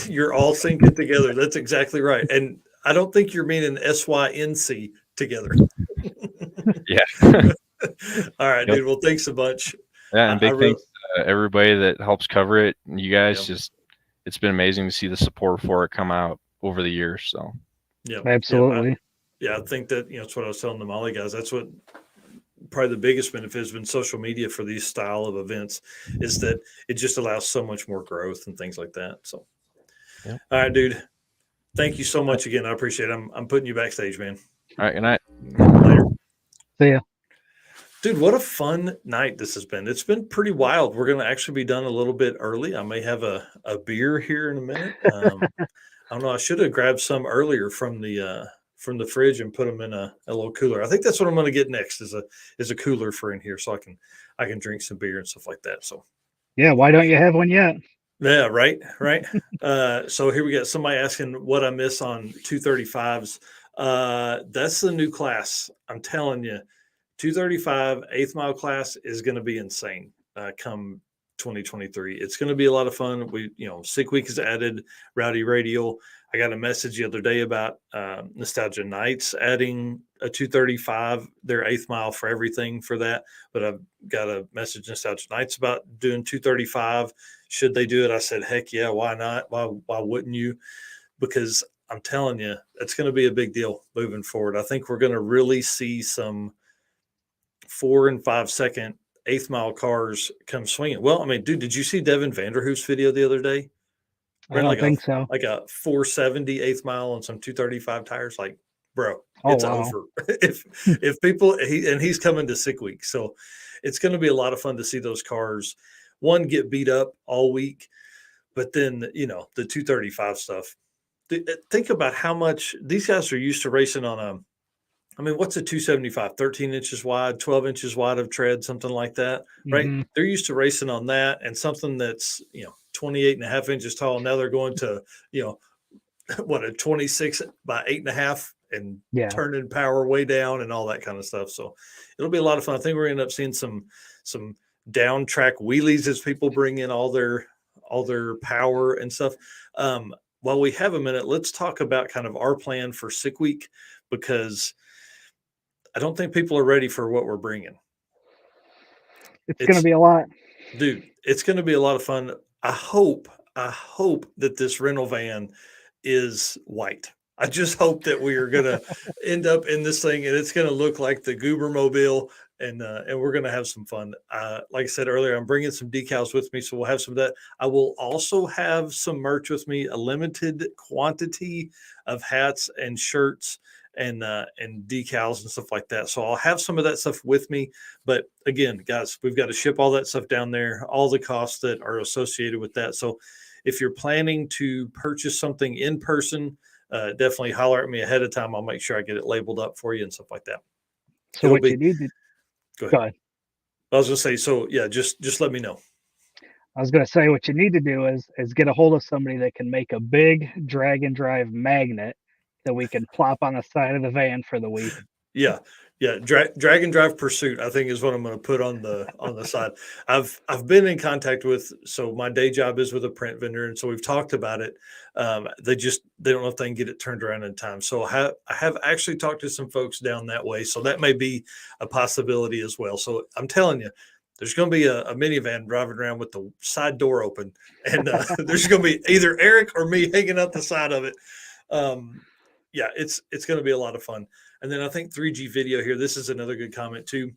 You're all sinking together. That's exactly right. And I don't think you're meaning SYNC together. Yeah. All right, dude. Well, thanks a bunch. Yeah, and big thanks to everybody that helps cover it. You guys it's been amazing to see the support for it come out over the years. So yeah, absolutely. I think that, that's what I was telling the Molly guys. That's what probably the biggest benefit has been social media for these style of events, is that it just allows so much more growth and things like that. So, all right, dude. Thank you so much again. I appreciate it. I'm putting you backstage, man. All right. Good night. Later. See ya. Dude, what a fun night this has been. It's been pretty wild. We're going to actually be done a little bit early. I may have a beer here in a minute. I don't know. I should have grabbed some earlier from the fridge and put them in a little cooler. I think that's what I'm going to get next, is a cooler for in here, so I can drink some beer and stuff like that. So yeah, why don't you have one yet? Yeah, right. So here we got somebody asking what I miss on 235s. That's the new class. I'm telling you, 235 8th mile class is going to be insane come 2023. It's going to be a lot of fun. Sick Week is added, Rowdy Radial. I got a message the other day about Nostalgia Nights adding a 235, their 8th mile for everything for that. But I've got a message Nostalgia Nights about doing 235. Should they do it? I said, heck yeah, why not? Why wouldn't you? Because I'm telling you, it's going to be a big deal moving forward. I think we're going to really see some 4 and 5 second 8th mile cars come swinging. Well, dude, did you see Devin Vanderhoof's video the other day? I don't think so. Like a 470 8th mile on some 235 tires. Like, bro, Oh, it's wow. over. if people, he's coming to Sick Week. So it's going to be a lot of fun to see those cars, one, get beat up all week, but then, the 235 stuff. Think about how much these guys are used to racing on what's a 275? 13 inches wide, 12 inches wide of tread, something like that, right? Mm-hmm. They're used to racing on that, and something that's, 28 and a half inches tall. Now they're going to, a 26 by 8.5 and turning power way down and all that kind of stuff. So it'll be a lot of fun. I think we're going to end up seeing some down track wheelies as people bring in all their power and stuff. While we have a minute, let's talk about kind of our plan for Sick Week, because I don't think people are ready for what we're bringing. It's going to be a lot. Dude, it's going to be a lot of fun. I hope that this rental van is white. I just hope that we are going to end up in this thing and it's going to look like the Goober Mobile, and we're going to have some fun. Like I said earlier, I'm bringing some decals with me, so we'll have some of that. I will also have some merch with me, a limited quantity of hats and shirts and decals and stuff like that. So I'll have some of that stuff with me. But again, guys, we've got to ship all that stuff down there, all the costs that are associated with that. So if you're planning to purchase something in person, definitely holler at me ahead of time. I'll make sure I get it labeled up for you and stuff like that. So you need to go ahead. I was going to say, so yeah, just let me know. I was going to say, what you need to do is get a hold of somebody that can make a big drag and drive magnet that we can plop on the side of the van for the week. Yeah. Yeah. Drag and Drive Pursuit, I think, is what I'm going to put on the side. I've been in contact with, so my day job is with a print vendor. And so we've talked about it. They don't know if they can get it turned around in time. So I have actually talked to some folks down that way. So that may be a possibility as well. So I'm telling you, there's going to be a minivan driving around with the side door open, and there's going to be either Eric or me hanging out the side of it. Yeah, it's going to be a lot of fun. And then I think 3G Video here, this is another good comment too.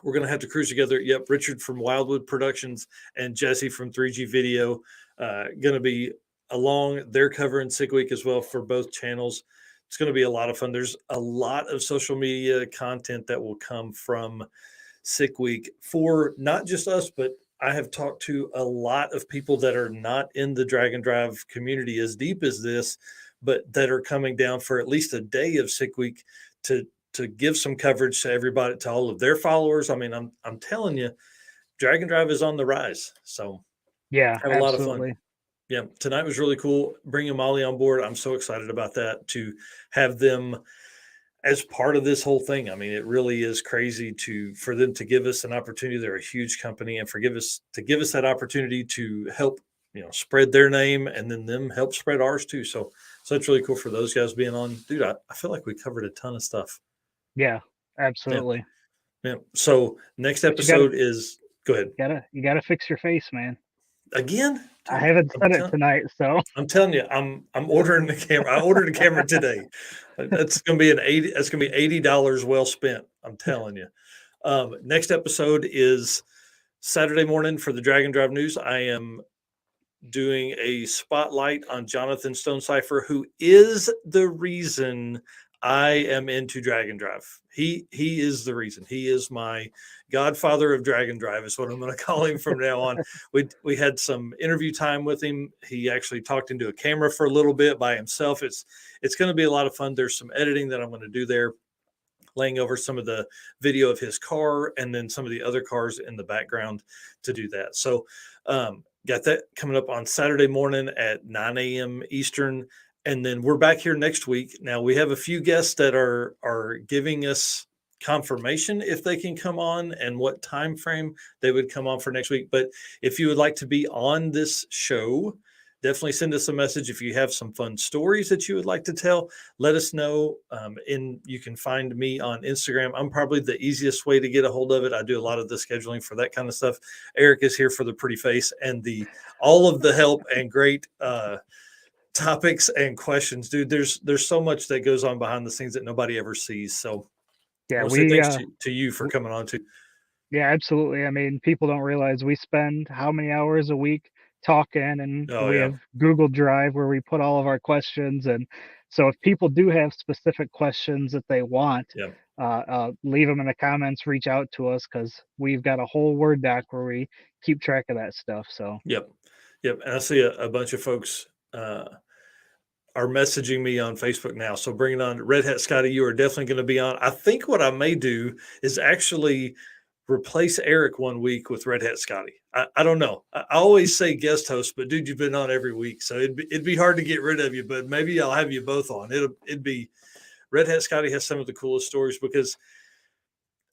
We're going to have to cruise together. Yep, Richard from Wildwood Productions and Jesse from 3G Video going to be along. They're covering Sick Week as well for both channels. It's going to be a lot of fun. There's a lot of social media content that will come from Sick Week for not just us, but I have talked to a lot of people that are not in the Drag and Drive community as deep as this, but that are coming down for at least a day of Sick Week to give some coverage to everybody, to all of their followers. I mean, I'm telling you, Drag and Drive is on the rise. So yeah, have a lot of fun. Yeah, tonight was really cool. Bringing Molly on board, I'm so excited about that, to have them as part of this whole thing. I mean, it really is crazy for them to give us an opportunity. They're a huge company, and to give us that opportunity to help, spread their name, and then them help spread ours too. So it's really cool for those guys being on. Dude, I feel like we covered a ton of stuff. Yeah, absolutely. Yeah. So next episode is, go ahead. You gotta fix your face, man. Again? Dude, I haven't said it tonight, so I'm telling you, I'm ordering the camera. I ordered a camera today. That's gonna be $80 well spent. I'm telling you. Next episode is Saturday morning for the Drag and Drive News. I am doing a spotlight on Jonathan Stonecipher, who is the reason I am into Drag and Drive. He is the reason. He is my godfather of Drag and Drive, is what I'm going to call him from now on. We had some interview time with him. He actually talked into a camera for a little bit by himself. It's going to be a lot of fun. There's some editing that I'm going to do there, laying over some of the video of his car and then some of the other cars in the background to do that. So got that coming up on Saturday morning at 9 a.m. Eastern. And then we're back here next week. Now we have a few guests that are giving us confirmation if they can come on and what time frame they would come on for next week. But if you would like to be on this show, definitely send us a message. If you have some fun stories that you would like to tell, let us know. You can find me on Instagram. I'm probably the easiest way to get a hold of it. I do a lot of the scheduling for that kind of stuff. Eric is here for the pretty face and all of the help and great topics and questions. Dude, there's so much that goes on behind the scenes that nobody ever sees. So yeah, thanks to you for coming on too. Yeah, absolutely. I mean, people don't realize we spend how many hours a week talking, and we have Google Drive where we put all of our questions. And so if people do have specific questions that they want, leave them in the comments, reach out to us, because we've got a whole Word doc where we keep track of that stuff. So Yep. And I see a bunch of folks are messaging me on Facebook now. So bringing on Red Hat Scotty, you are definitely going to be on. I think what I may do is actually replace Eric one week with Red Hat Scotty. I don't know. I always say guest host, but dude, you've been on every week, so it'd be hard to get rid of you. But maybe I'll have you both on. It'd be Red Hat Scotty has some of the coolest stories because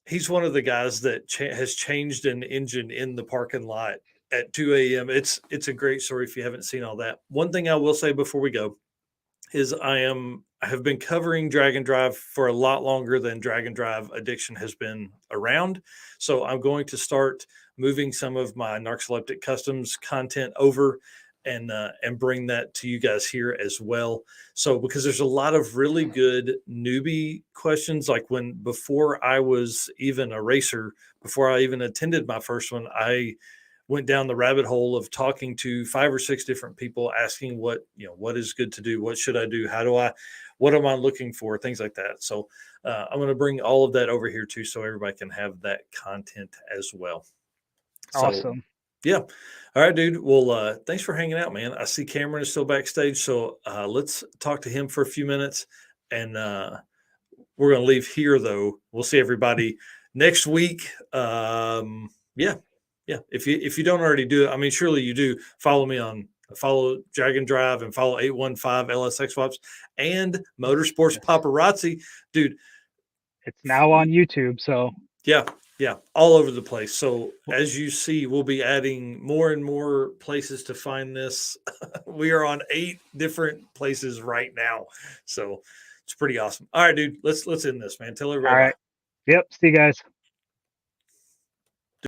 he's one of the guys that has changed an engine in the parking lot at 2 a.m. It's a great story if you haven't seen all that. One thing I will say before we go is I have been covering Drag and Drive for a lot longer than Drag and Drive Addiction has been around. So I'm going to start moving some of my Narcoleptic Customs content over and bring that to you guys here as well. So because there's a lot of really good newbie questions, like before I was even a racer, before I even attended my first one, I went down the rabbit hole of talking to 5 or 6 different people, asking what is good to do, what should I do, what am I looking for, things like that. So I'm going to bring all of that over here too, so everybody can have that content as well. Awesome. So, yeah. All right, dude. Well, thanks for hanging out, man. I see Camron is still backstage, so let's talk to him for a few minutes, and we're going to leave here though. We'll see everybody next week. Yeah. If you don't already do it, I mean, surely you do. Follow me on follow Drag and Drive, and follow 815 LSx Swaps and Motorsports Paparazzi. Dude, it's now on YouTube. So yeah, all over the place. So as you see, we'll be adding more and more places to find this. We are on 8 different places right now. So it's pretty awesome. All right, dude, let's end this, man. Tell everybody. all right. Yep. See you guys.